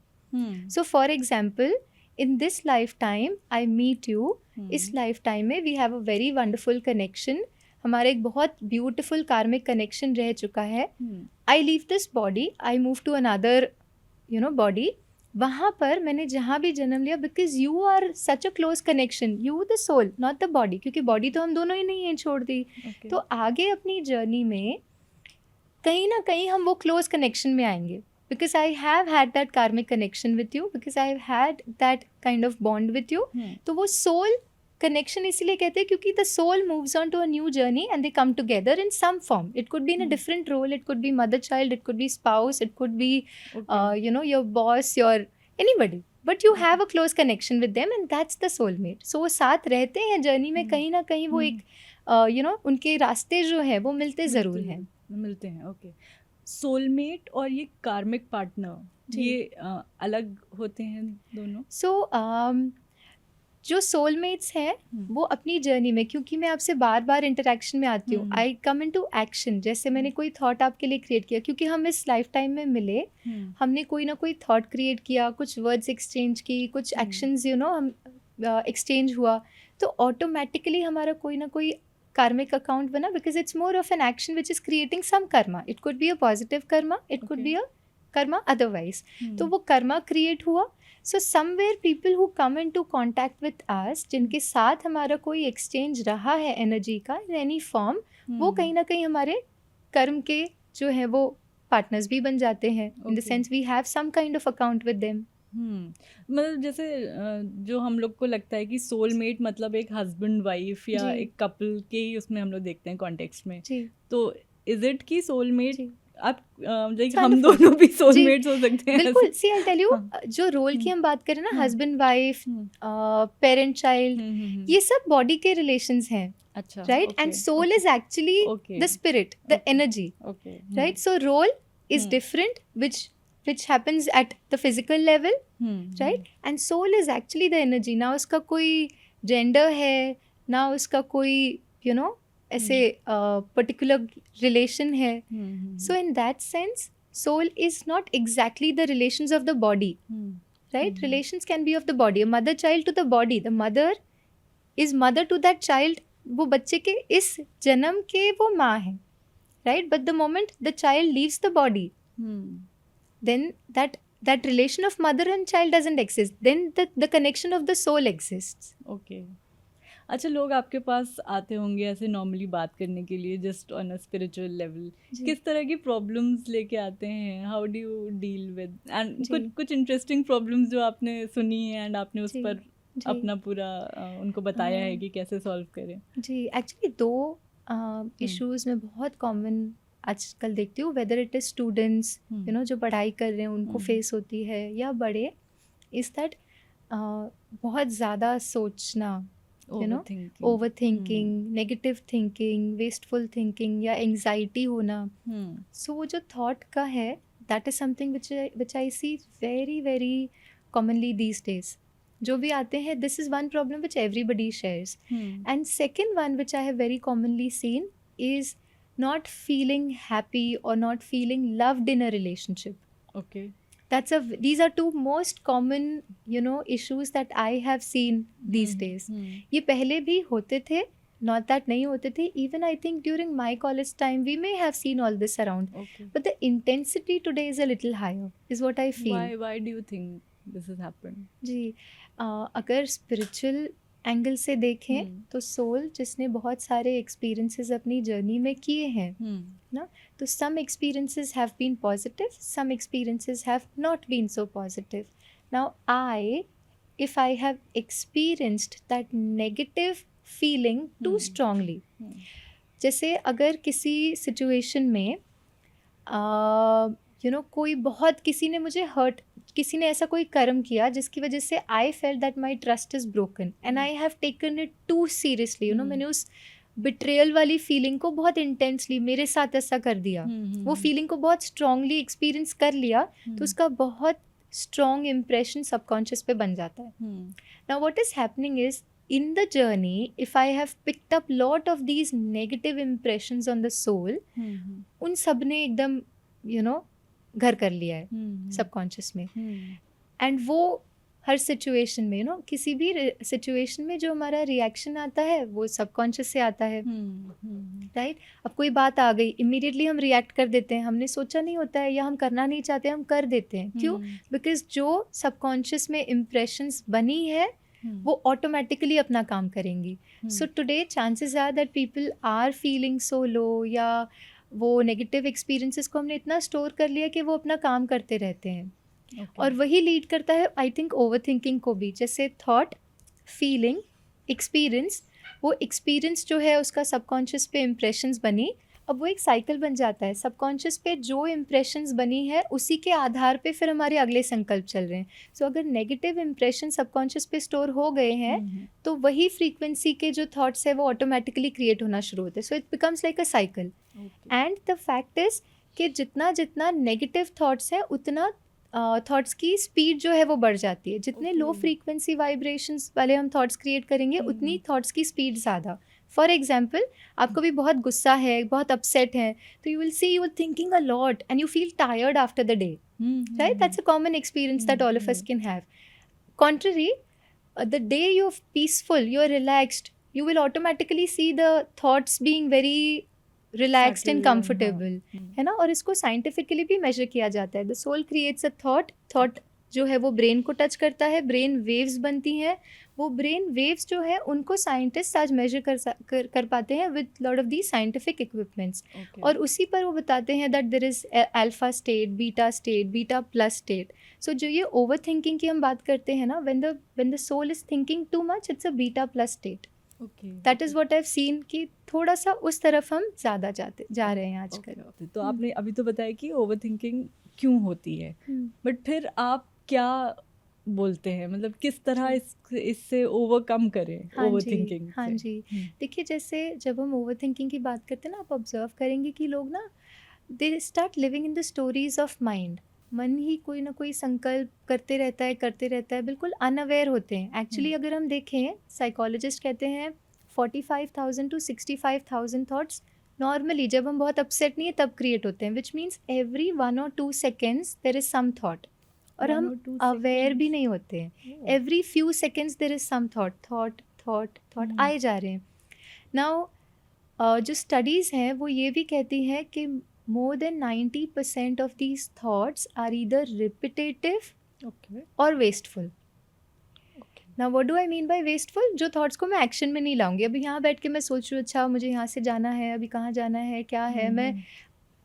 So for example, in this lifetime I meet you. इस लाइफ टाइम में we have a very wonderful connection. हमारा एक बहुत ब्यूटिफुल कार्मिक कनेक्शन रह चुका है. I leave this body, I move to another body. वहाँ पर मैंने जहाँ भी जन्म लिया, because you are such a close connection, you the soul, not the body, क्योंकि बॉडी तो हम दोनों ही नहीं है, छोड़ दी. तो आगे अपनी जर्नी में कहीं ना कहीं हम वो क्लोज कनेक्शन में आएंगे, because I have had that karmic connection with you, because I have had that kind of bond with you. तो वो सोल कनेक्शन इसीलिए कहते हैं क्योंकि the soul moves on to a new journey and they come together in some form. It could be in a different role, it could be mother child, it could be spouse, it could be Okay. Your boss, your anybody, but you have a close connection with them and that's the soulmate. So वो साथ रहते हैं जर्नी में, कहीं ना कहीं वो एक उनके रास्ते जो है वो मिलते ज़रूर हैं. मिलते हैं. ओके. सोलमेट और ये कार्मिक पार्टनर, जी. ये अलग होते हैं दोनों? सो जो सोलमेट्स हैं वो अपनी जर्नी में, क्योंकि मैं आपसे बार बार इंटरेक्शन में आती हूँ, आई कम इन टू एक्शन. जैसे मैंने कोई थॉट आपके लिए क्रिएट किया, क्योंकि हम इस लाइफ टाइम में मिले, हमने कोई ना कोई थॉट क्रिएट किया, कुछ वर्ड्स एक्सचेंज की, कुछ एक्शंस हम एक्सचेंज हुआ, तो ऑटोमेटिकली हमारा कोई ना कोई कार्मिक अकाउंट बना, because it's more of an action which is creating some karma. It could be a positive karma, it could be a karma otherwise. तो वो कर्मा क्रिएट हुआ. So somewhere people who come into contact with us, जिनके साथ हमारा कोई एक्सचेंज रहा है एनर्जी का इन एनी फॉर्म, वो कहीं ना कहीं हमारे कर्म के जो है वो पार्टनर्स भी बन जाते हैं. In the sense we have some kind of account with them. मतलब जैसे जो हम लोग को लगता है कि सोलमेट मतलब एक हस्बैंड वाइफ या जी. एक कपल के ही उसमें हम लोग देखते हैं कॉन्टेक्स्ट में. जी. तो इज इट की सोलमेट जी. आप लाइक Kind हम of दोनों भी सोलमेट्स हो सकते हैं? बिल्कुल. सी आई टेल यू, हाँ. जो रोल की हम बात करें ना, हाँ. हस्बैंड वाइफ, पेरेंट चाइल्ड, ये सब बॉडी के रिलेशंस हैं, अच्छा. Right? And soul is actually Okay. The spirit, the energy, okay. right? So role is different, which happens at the physical level, right? And soul is actually the energy. ना उसका कोई gender है, ना उसका कोई ऐसे particular relation है. So in that sense, soul is not exactly the relations of the body, right? Relations can be of the body. A mother child to the body, the mother is mother to that child. वो बच्चे के इस जन्म के वो माँ है, right? But the moment the child leaves the body, then that relation of mother and child doesn't exist. Then the connection of the soul exists. Okay. अच्छा, लोग आपके पास आते होंगे ऐसे नॉर्मली बात करने के लिए, just on a spiritual level. किस तरह की प्रॉब्लम्स लेके आते हैं? How do you deal with? And कुछ इंटरेस्टिंग प्रॉब्लम्स जो आपने सुनी है एंड आपने उस पर अपना पूरा उनको बताया है कि कैसे सॉल्व करें? जी. एक्चुअली दो इश्यूज में बहुत कॉमन आजकल देखती हूँ, वेदर इट इज स्टूडेंट्स जो पढ़ाई कर रहे हैं उनको फेस होती है, या बड़े, इज दैट बहुत ज़्यादा सोचना, over thinking, negative thinking, wasteful thinking, या एंग्जाइटी होना. सो वो जो थॉट का है, that is something which I see very very commonly these days. जो भी आते हैं, this is one problem which everybody shares. And second one which I have very commonly seen is not feeling happy or not feeling loved in a relationship. Okay. These are two most common issues that I have seen these days. ये पहले भी होते थे, not that नहीं होते थे. Even I think during my college time we may have seen all this around. Okay. But the intensity today is a little higher, is what I feel. Why do you think this has happened? जी. अगर spiritual एंगल से देखें तो सोल जिसने बहुत सारे एक्सपीरियंसेस अपनी जर्नी में किए हैं ना, तो some experiences have been positive, some experiences have not been so positive. Now if I have experienced that negative feeling too strongly, जैसे अगर किसी सिचुएशन में कोई बहुत, किसी ने मुझे हर्ट, किसी ने ऐसा कोई कर्म किया जिसकी वजह से I felt that my trust is broken and I have taken it too seriously. मैंने उस बिट्रेयल वाली फीलिंग को बहुत इंटेंसली, मेरे साथ ऐसा कर दिया, वो फीलिंग को बहुत स्ट्रांगली एक्सपीरियंस कर लिया, तो उसका बहुत स्ट्रॉन्ग इम्प्रेशन सबकॉन्शियस पे बन जाता है. Now what is happening is, in the journey, if I have picked up lot of these negative impressions on the soul, उन सब ने एकदम घर कर लिया है सबकॉन्शियस में. एंड वो हर सिचुएशन में किसी भी सिचुएशन में जो हमारा रिएक्शन आता है वो सबकॉन्शियस से आता है, राइट? अब कोई बात आ गई, इमीडिएटली हम रिएक्ट कर देते हैं, हमने सोचा नहीं होता है या हम करना नहीं चाहते, हम कर देते हैं. क्यों? बिकॉज जो सबकॉन्शियस में इम्प्रेशंस बनी है वो ऑटोमेटिकली अपना काम करेंगी. So today chances are that people are feeling so low, या वो नेगेटिव एक्सपीरियंसेस को हमने इतना स्टोर कर लिया कि वो अपना काम करते रहते हैं. और वही लीड करता है आई थिंक ओवर थिंकिंग को भी. जैसे थॉट, फीलिंग एक्सपीरियंस, वो एक्सपीरियंस जो है उसका सबकॉन्शियस पे इम्प्रेशंस बनी, अब वो एक साइकिल बन जाता है। सबकॉन्शियस पे जो इम्प्रेशंस बनी है उसी के आधार पे फिर हमारे अगले संकल्प चल रहे हैं। सो अगर नेगेटिव इम्प्रेशन सबकॉन्शियस पे स्टोर हो गए हैं तो वही फ्रीक्वेंसी के जो थॉट्स है वो ऑटोमेटिकली क्रिएट होना शुरू होते हैं। So it becomes like a cycle. And the fact is कि जितना जितना नेगेटिव थॉट्स है उतना थॉट्स की स्पीड जो है वो बढ़ जाती है। जितने लो फ्रीक्वेंसी वाइब्रेशंस वाले हम थॉट्स क्रिएट करेंगे उतनी थॉट्स की स्पीड ज़्यादा। फॉर एग्जाम्पल, आपको भी बहुत गुस्सा है, बहुत अपसेट है, तो you will see you are thinking a lot and you feel tired after the day, right? That's a common experience that all of us can have. Contrary, the day you're peaceful, you're relaxed, you will automatically see the thoughts being very relaxed and comfortable, है ना? और इसको साइंटिफिकली भी मेजर किया जाता है. The soul creates a thought जो है वो ब्रेन को टच करता है, ब्रेन वेव्स बनती हैं. वो ब्रेन वेव्स जो है उनको साइंटिस्ट आज मेजर कर पाते हैं with lot of the scientific equipments. और उसी पर वो बताते हैं that there is alpha state, beta plus state. So जो ये ओवर थिंकिंग की हम बात करते हैं ना, when the soul is thinking too much, it's a beta plus state. That is what I have seen कि थोड़ा सा उस तरफ हम ज़्यादा जा रहे हैं आजकल. तो आपने अभी तो बताया कि ओवर थिंकिंग क्यों होती है, बट फिर आप क्या बोलते हैं, मतलब किस तरह इससे ओवरकम करें ओवर थिंकिंग? हाँ जी, देखिए जैसे जब हम ओवर थिंकिंग की बात करते हैं ना, आप ऑब्जर्व करेंगे कि लोग ना they start living in the stories of mind. मन ही कोई ना कोई संकल्प करते रहता है, बिल्कुल अनअवेयर होते हैं. एक्चुअली अगर हम देखें, साइकोलॉजिस्ट कहते हैं 45,000 to 65,000 थॉट्स नॉर्मली जब हम बहुत अपसेट नहीं है तब क्रिएट होते हैं, which means every 1 or 2 seconds there is some thought. और हम अवेयर भी नहीं होते हैं. Every few seconds there is some thought आए जा रहे हैं. नाउ जो स्टडीज़ हैं वो ये भी कहती हैं कि more than 90% of these thoughts are either repetitive or wasteful. Now what do I mean by wasteful? जो thoughts को मैं एक्शन में नहीं लाऊंगी. अभी यहाँ बैठ के मैं सोच रही हूँ अच्छा मुझे यहाँ से जाना है, अभी कहाँ जाना है, क्या है, मैं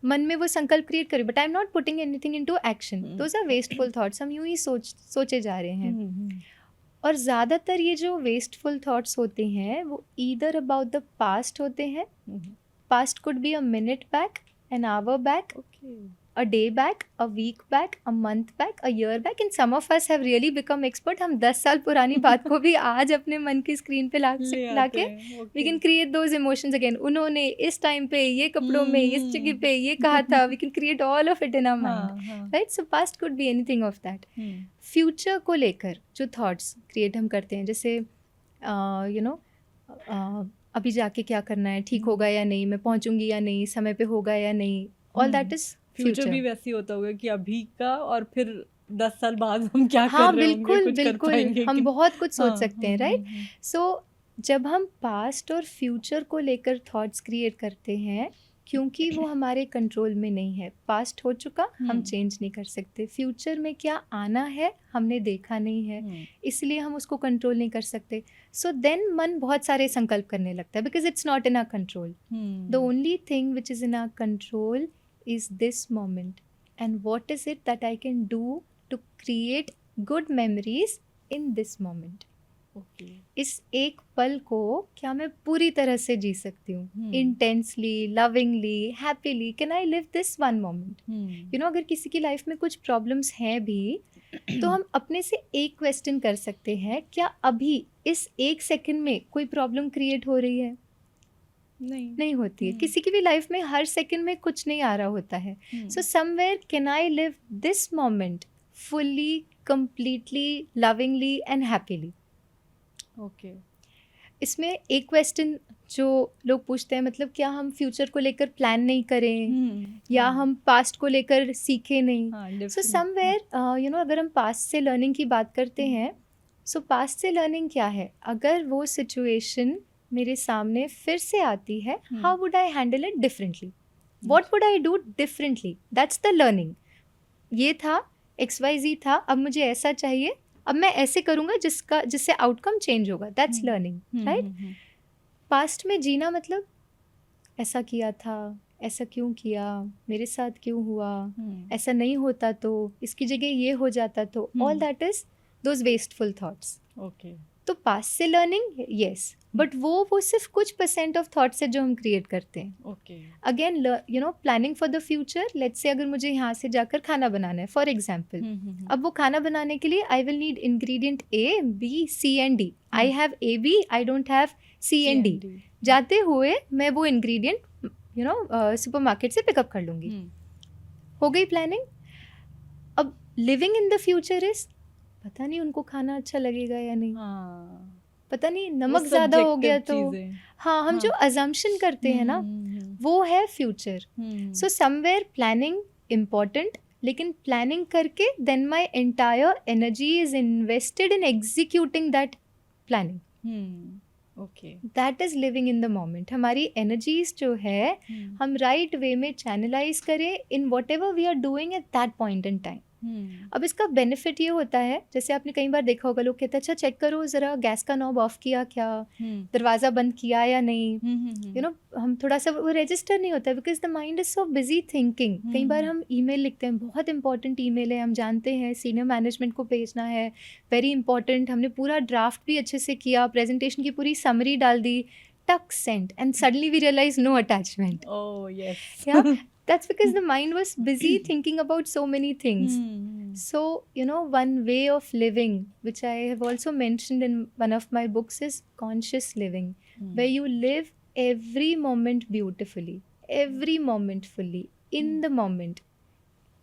मन में वो संकल्प क्रिएट करी, but I am not putting anything into action. Those are wasteful thoughts. हम यूं ही सोचे जा रहे हैं. और ज़्यादातर ये जो वेस्टफुल थॉट्स होते हैं वो ईदर अबाउट द पास्ट होते हैं. Past could be a minute back, an hour back, a day back, a week back, a month back, a year back, and some of us have really become expert. हम 10 साल पुरानी बात को भी आज अपने मन की स्क्रीन पे लाके we can create those emotions again. उन्होंने इस टाइम पे ये कपड़ों में इस जगह पे ये कहा था. We can create all of it in our mind, right? So past could be anything of that. Future को लेकर जो thoughts create हम करते हैं, जैसे you know अभी जाके क्या करना है, ठीक होगा या नहीं, मैं पहुंचूंगी या नहीं, समय पे होगा या नहीं, ऑल दैट इज फ्यूचर. भी वैसे ही होता होगा कि अभी का और फिर 10 साल बाद हम क्या कर रहे होंगे, कुछ कर पाएंगे, हम बहुत कुछ सोच सकते हैं, राइट? सो जब हम पास्ट और फ्यूचर को लेकर थॉट्स क्रिएट करते हैं, क्योंकि वो हमारे कंट्रोल में नहीं है. पास्ट हो चुका, हम चेंज नहीं कर सकते. फ्यूचर में क्या आना है हमने देखा नहीं है, इसलिए हम उसको कंट्रोल नहीं कर सकते. सो देन मन बहुत सारे संकल्प करने लगता है, because it's not in our control. The only thing which is in our control is this moment, and what is it that I can do to create good memories in this moment. इस एक पल को क्या मैं पूरी तरह से जी सकती हूँ, intensely, lovingly, happily. Can I live this one moment? You know, अगर किसी की लाइफ में कुछ प्रॉब्लम्स हैं भी तो हम अपने से एक क्वेश्चन कर सकते हैं, क्या अभी इस एक सेकंड में कोई प्रॉब्लम क्रिएट हो रही है? नहीं होती है. किसी की भी लाइफ में हर सेकंड में कुछ नहीं आ रहा होता है. So somewhere can I live this moment fully, completely, lovingly and happily. Okay. इसमें एक क्वेश्चन जो लोग पूछते हैं, मतलब क्या हम फ्यूचर को लेकर प्लान नहीं करें, या हम पास्ट को लेकर सीखे नहीं? सो समवेयर यू नो, अगर हम पास्ट से लर्निंग की बात करते हैं, सो पास्ट से लर्निंग क्या है? अगर वो सिचुएशन मेरे सामने फिर से आती है, how would I handle it differently? What would I do differently? That's the learning. ये था, XYZ था, अब मुझे ऐसा चाहिए, अब मैं ऐसे करूँगा जिससे आउटकम चेंज होगा. That's learning, right? पास्ट में जीना मतलब ऐसा किया था, ऐसा क्यों किया, मेरे साथ क्यों हुआ, ऐसा नहीं होता तो, इसकी जगह ये हो जाता तो, all that is those wasteful thoughts. Okay. तो पास्ट से लर्निंग यस, बट वो सिर्फ कुछ % ऑफ थॉट्स है जो हम क्रिएट करते हैं. Okay. Again you no planning for the future, let's say अगर मुझे यहाँ से जाकर खाना बनाना है फॉर एग्जाम्पल, अब वो खाना बनाने के लिए I will need ingredient A, B, C and D. I have A, B, I don't have C and D. जाते हुए मैं वो इंग्रेडिएंट यू नो सुपरमार्केट से पिकअप कर लूँगी. हो गई प्लानिंग. अब living in the future is पता नहीं उनको खाना अच्छा लगेगा या नहीं, पता नहीं नमक ज़्यादा हो गया तो, हाँ हम जो अजम्पशन करते हैं ना वो है future. So somewhere planning important, लेकिन प्लानिंग करके then my entire energy is invested in executing that planning. Okay, that is living in the moment. हमारी एनर्जीज जो है हम राइट वे में चैनलाइज करें in whatever we are doing at that point in time. अब इसका बेनिफिट ये होता है, जैसे आपने कई बार देखा होगा लोग कहते हैं अच्छा चेक करो ज़रा गैस का नॉब ऑफ किया क्या, दरवाज़ा बंद किया या नहीं. यू नो हम थोड़ा सा वो रजिस्टर नहीं होता because the mind is so busy thinking. कई बार हम ईमेल लिखते हैं, बहुत इंपॉर्टेंट ईमेल है, हम जानते हैं सीनियर मैनेजमेंट को भेजना है, वेरी इंपॉर्टेंट, हमने पूरा ड्राफ्ट भी अच्छे से किया, प्रेजेंटेशन की पूरी समरी डाल दी, टक सेंट, and suddenly we realise no attachment. Oh yes, yeah, that's because the mind was busy thinking about so many things. So you know one way of living which I have also mentioned in one of my books is conscious living, where you live every moment beautifully, every moment fully, in the moment,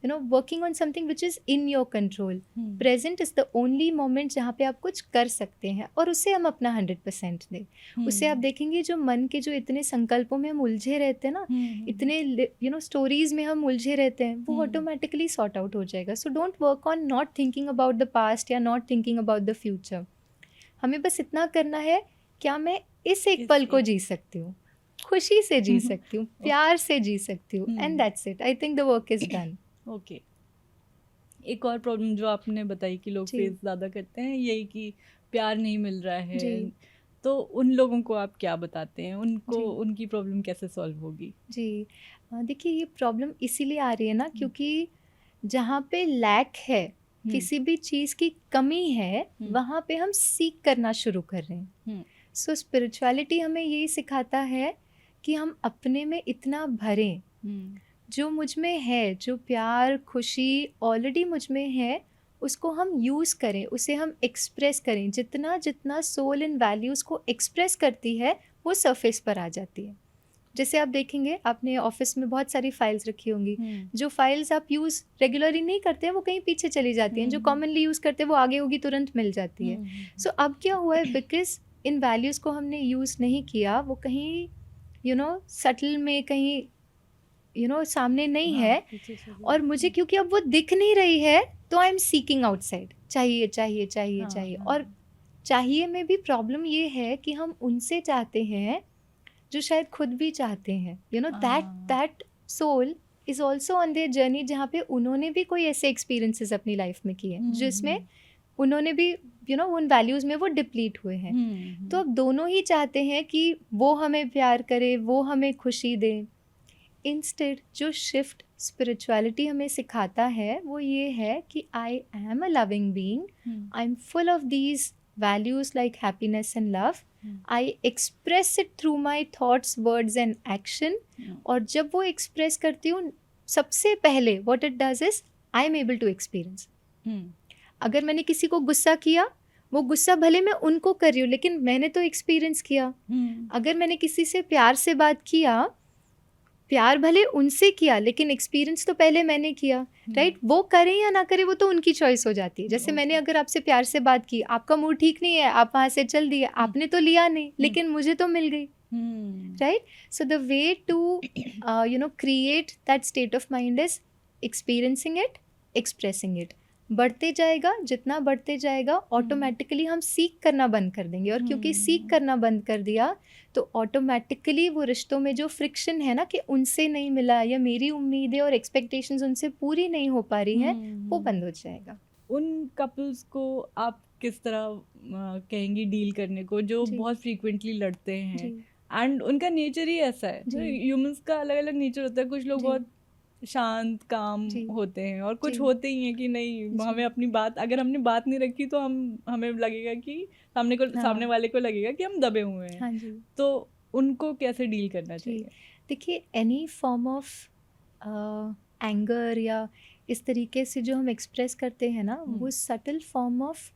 you know, working on something which is in your control. Present is the only moment जहाँ पे आप कुछ कर सकते हैं और उसे हम अपना 100% दें. उससे आप देखेंगे जो मन के जो इतने संकल्पों में हम उलझे रहते हैं ना, इतने यू नो स्टोरीज में हम उलझे रहते हैं, वो ऑटोमेटिकली सॉर्ट आउट हो जाएगा. So don't work on not thinking about the past या not thinking about the future. हमें बस इतना करना है, क्या मैं इस एक पल को जी सकती हूँ, खुशी से जी सकती हूँ, प्यार से जी सकती हूँ, and that's it. I think the work is done. Okay. एक और प्रॉब्लम जो आपने बताई कि लोग फेस ज़्यादा करते हैं, यही कि प्यार नहीं मिल रहा है, तो उन लोगों को आप क्या बताते हैं, उनको उनकी प्रॉब्लम कैसे सॉल्व होगी? जी देखिए ये प्रॉब्लम इसीलिए आ रही है ना क्योंकि जहाँ पे लैक है, किसी भी चीज़ की कमी है, वहाँ पे हम सीख करना शुरू कर रहे हैं. सो स्पिरिचुअलिटी हमें यही सिखाता है कि हम अपने में इतना भरें, जो मुझ में है, जो प्यार खुशी ऑलरेडी मुझ में है, उसको हम यूज़ करें, उसे हम एक्सप्रेस करें. जितना जितना सोल इन वैल्यूज़ को एक्सप्रेस करती है वो सरफेस पर आ जाती है. जैसे आप देखेंगे आपने ऑफिस में बहुत सारी फाइल्स रखी होंगी, जो फाइल्स आप यूज़ रेगुलरली नहीं करते हैं वो कहीं पीछे चली जाती हैं, जो कॉमनली यूज़ करते हैं वो आगे होगी तुरंत मिल जाती है. सो अब क्या हुआ है, बिकॉज इन वैल्यूज़ को हमने यूज़ नहीं किया, वो कहीं यू नो सटल में कहीं यू नो सामने नहीं है, और मुझे क्योंकि अब वो दिख नहीं रही है तो आई एम सीकिंग आउटसाइड, चाहिए चाहिए चाहिए चाहिए. और चाहिए में भी प्रॉब्लम ये है कि हम उनसे चाहते हैं जो शायद खुद भी चाहते हैं. You know that soul is also on their journey, जहाँ पे उन्होंने भी कोई ऐसे एक्सपीरियंसेस अपनी लाइफ में किए जिसमें उन्होंने भी यू नो उन वैल्यूज़ में वो डिप्लीट हुए हैं. तो अब दोनों ही चाहते हैं कि वो हमें प्यार करे, वो हमें खुशी दे. इंस्टेड जो शिफ्ट स्पिरिचुअलिटी हमें सिखाता है वो ये है कि I am a loving being, I am full of these values like happiness and love, I express it through my thoughts, words and action. और जब वो एक्सप्रेस करती हूँ, सबसे पहले what it does is I am able to experience. अगर मैंने किसी को गुस्सा किया, वो गुस्सा भले मैं उनको कर रही हूँ लेकिन मैंने तो एक्सपीरियंस किया. अगर मैंने किसी से प्यार से बात किया, प्यार भले उनसे किया लेकिन एक्सपीरियंस तो पहले मैंने किया, राइट. वो करें या ना करें वो तो उनकी चॉइस हो जाती है. जैसे मैंने अगर आपसे प्यार से बात की, आपका मूड ठीक नहीं है, आप वहाँ से चल दिए, आपने तो लिया नहीं लेकिन मुझे तो मिल गई, right. So the way to you know create that state of mind is experiencing it, expressing it. बढ़ते जाएगा, जितना बढ़ते जाएगा ऑटोमेटिकली हम सीख करना बंद कर देंगे, और क्योंकि सीख करना बंद कर दिया तो ऑटोमेटिकली वो रिश्तों में जो फ्रिक्शन है ना कि उनसे नहीं मिला या मेरी उम्मीदें और एक्सपेक्टेशंस उनसे पूरी नहीं हो पा रही हैं, वो बंद हो जाएगा. उन कपल्स को आप किस तरह कहेंगी डील करने को जो बहुत फ्रीक्वेंटली लड़ते हैं, एंड उनका नेचर ही ऐसा है, ह्यूमंस का अलग अलग नेचर होता है. कुछ लोग बहुत शांत काम जी। होते हैं, और कुछ जी। होते ही हैं कि नहीं, जी। हमें अपनी बात, अगर हमने बात नहीं रखी तो हमें लगेगा कि सामने हाँ। वाले को लगेगा कि हम दबे हुए हैं। हाँ जी। तो उनको कैसे डील करना जी। चाहिए? देखिए, एनी फॉर्म ऑफ एंगर या इस तरीके से जो हम एक्सप्रेस करते हैं ना, वो सटल फॉर्म ऑफ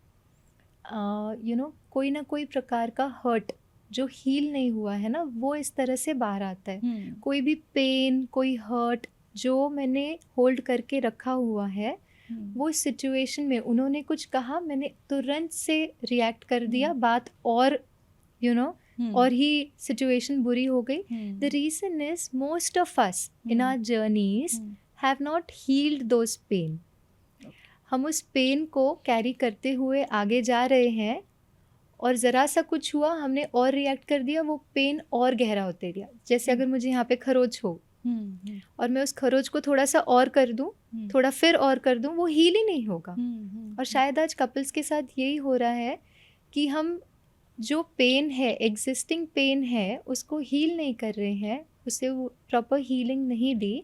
कोई ना कोई प्रकार का हर्ट जो हील नहीं हुआ है ना, वो इस तरह से बाहर आता है। कोई भी पेन, कोई हर्ट जो मैंने होल्ड करके रखा हुआ है, वो सिचुएशन में उन्होंने कुछ कहा, मैंने तुरंत से रिएक्ट कर दिया, बात और और ही सिचुएशन बुरी हो गई। The reason is most of us in our journeys have not healed those pain. हम उस पेन को कैरी करते हुए आगे जा रहे हैं, और ज़रा सा कुछ हुआ, हमने और रिएक्ट कर दिया, वो पेन और गहरा होते गया। जैसे अगर मुझे यहाँ पे खरोच हो और मैं उस खरोच को थोड़ा सा और कर दूँ, थोड़ा फिर और कर दूँ, वो हील ही नहीं होगा। और शायद आज कपल्स के साथ यही हो रहा है कि हम जो पेन है, एग्जिस्टिंग पेन है, उसको हील नहीं कर रहे हैं, उसे वो प्रॉपर हीलिंग नहीं दी,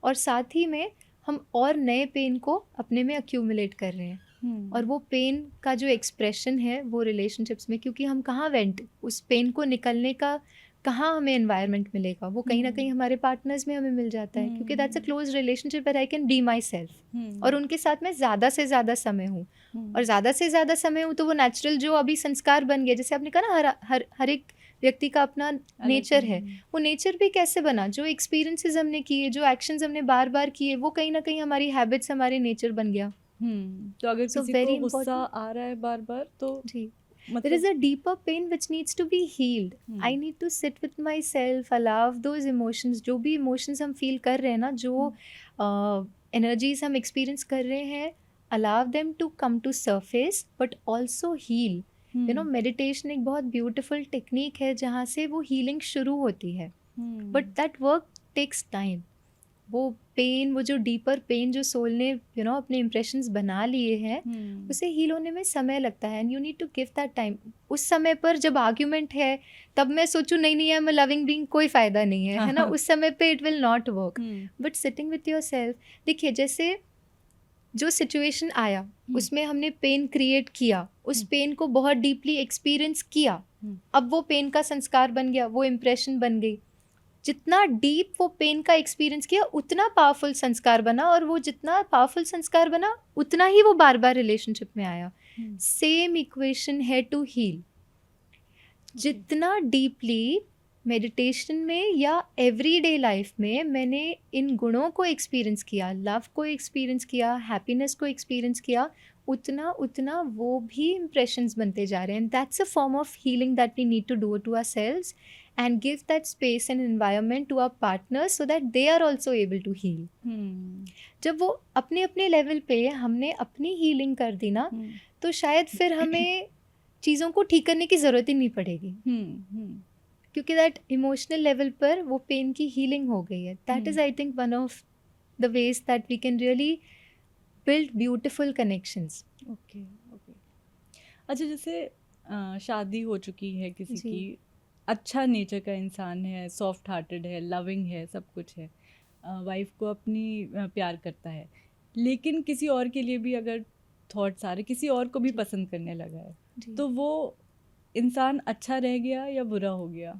और साथ ही में हम और नए पेन को अपने में अक्यूमुलेट कर रहे हैं। और वो पेन का जो एक्सप्रेशन है वो रिलेशनशिप्स में, क्योंकि हम कहाँ वेंट, उस पेन को निकलने का कहाँ हमें एनवायरनमेंट मिलेगा, वो कहीं ना कहीं हमारे पार्टनर्स में हमें मिल जाता है, क्योंकि that's a close relationship where I can be myself, और उनके साथ मैं ज़्यादा से ज़्यादा समय हूँ। और ज़्यादा से ज़्यादा समय हूँ तो वो नेचुरल जो अभी संस्कार बन गया, जैसे आपने कहा ना, हर एक व्यक्ति का अपना नेचर है। वो नेचर भी कैसे बना, जो एक्सपीरियंसेस हमने किए, जो एक्शंस हमने बार बार किए, वो कहीं ना कहीं हमारी हैबिट्स, हमारे नेचर बन गया। तो अगर किसी को गुस्सा आ रहा है बार बार, तो जी, मतलब there is a deeper pain which needs to be healed. I need to sit with myself, allow those emotions, जो भी emotions हम feel कर रहे हैं ना, जो energies हम experience कर रहे हैं, allow them to come to surface, but also heal. meditation एक बहुत beautiful technique है जहाँ से वो healing शुरू होती है, but that work takes time. वो पेन, वो जो डीपर पेन जो सोल ने अपने इम्प्रेशंस बना लिए हैं, उसे हील होने में समय लगता है, and you need to give that time. उस समय पर जब आर्ग्यूमेंट है, तब मैं सोचूं नहीं आई एम अ लविंग बीइंग, कोई फ़ायदा नहीं है ना, उस समय पे it will not work. But sitting with your self, देखिए जैसे जो सिचुएशन आया उसमें हमने पेन क्रिएट किया, उस पेन को बहुत डीपली एक्सपीरियंस किया, अब वो पेन का संस्कार बन गया, वो इम्प्रेशन बन गई। जितना डीप वो पेन का एक्सपीरियंस किया, उतना पावरफुल संस्कार बना, और वो जितना पावरफुल संस्कार बना, उतना ही वो बार बार रिलेशनशिप में आया। सेम इक्वेशन है टू हील। जितना डीपली मेडिटेशन में या एवरीडे लाइफ में मैंने इन गुणों को एक्सपीरियंस किया, लव को एक्सपीरियंस किया, हैप्पीनेस को एक्सपीरियंस किया, उतना उतना वो भी इम्प्रेशंस बनते जा रहे हैं। And that's a form of healing that we need to do to ourselves and give that space and environment to our partners so that they are also able to heal. जब वो अपने अपने लेवल पे हमने अपनी हीलिंग कर दी ना, तो शायद फिर हमें चीज़ों को ठीक करने की ज़रूरत ही नहीं पड़ेगी, क्योंकि दैट इमोशनल लेवल पर वो पेन की हीलिंग हो गई है. That is I think one of the ways that we can really build beautiful connections. Okay. अच्छा, जैसे शादी हो चुकी है किसी की, अच्छा नेचर का इंसान है, सॉफ्ट हार्टेड है, लविंग है, सब कुछ है, वाइफ को अपनी प्यार करता है, लेकिन किसी और के लिए भी अगर थॉट्स आ रहे, किसी और को भी पसंद करने लगा है, तो वो इंसान अच्छा रह गया या बुरा हो गया?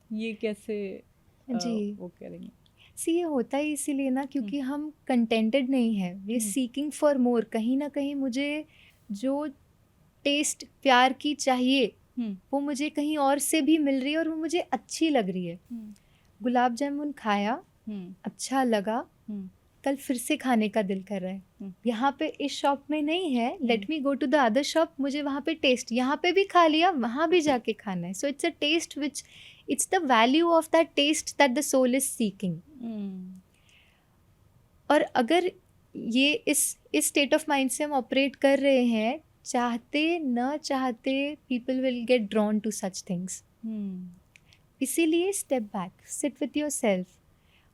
ये कैसे वो करेंगे? ये होता है इसीलिए ना, क्योंकि हम कंटेंटेड नहीं है, we are seeking for more. कहीं ना कहीं मुझे जो टेस्ट प्यार की चाहिए वो मुझे कहीं और से भी मिल रही है, और वो मुझे अच्छी लग रही है. गुलाब जामुन खाया, अच्छा लगा, कल फिर से खाने का दिल कर रहा है. यहाँ पे इस शॉप में नहीं है, let me go to the other shop, मुझे वहाँ पे टेस्ट, यहाँ पे भी खा लिया, वहाँ भी जाके खाना है. So it's a taste which, it's the value of that taste that the soul is seeking. और अगर ये इस स्टेट ऑफ माइंड से हम ऑपरेट कर रहे हैं, चाहते न चाहते people will get drawn to such things. इसीलिए step back, sit with your self,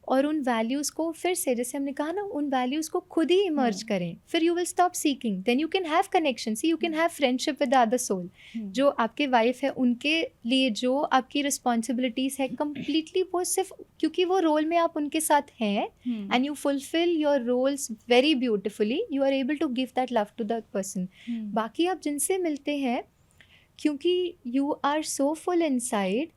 और उन वैल्यूज़ को फिर से, जैसे हमने कहा ना, उन वैल्यूज़ को खुद ही इमर्ज करें, फिर you will stop seeking, then you can have connection, see you can have friendship with the other soul. जो आपके वाइफ है उनके लिए जो आपकी रिस्पॉन्सिबिलिटीज़ है कंप्लीटली, वो सिर्फ क्योंकि वो रोल में आप उनके साथ हैं and you fulfil your roles very beautifully, you are able to give that love to that person. बाकी आप जिनसे मिलते हैं, क्योंकि you are so full inside,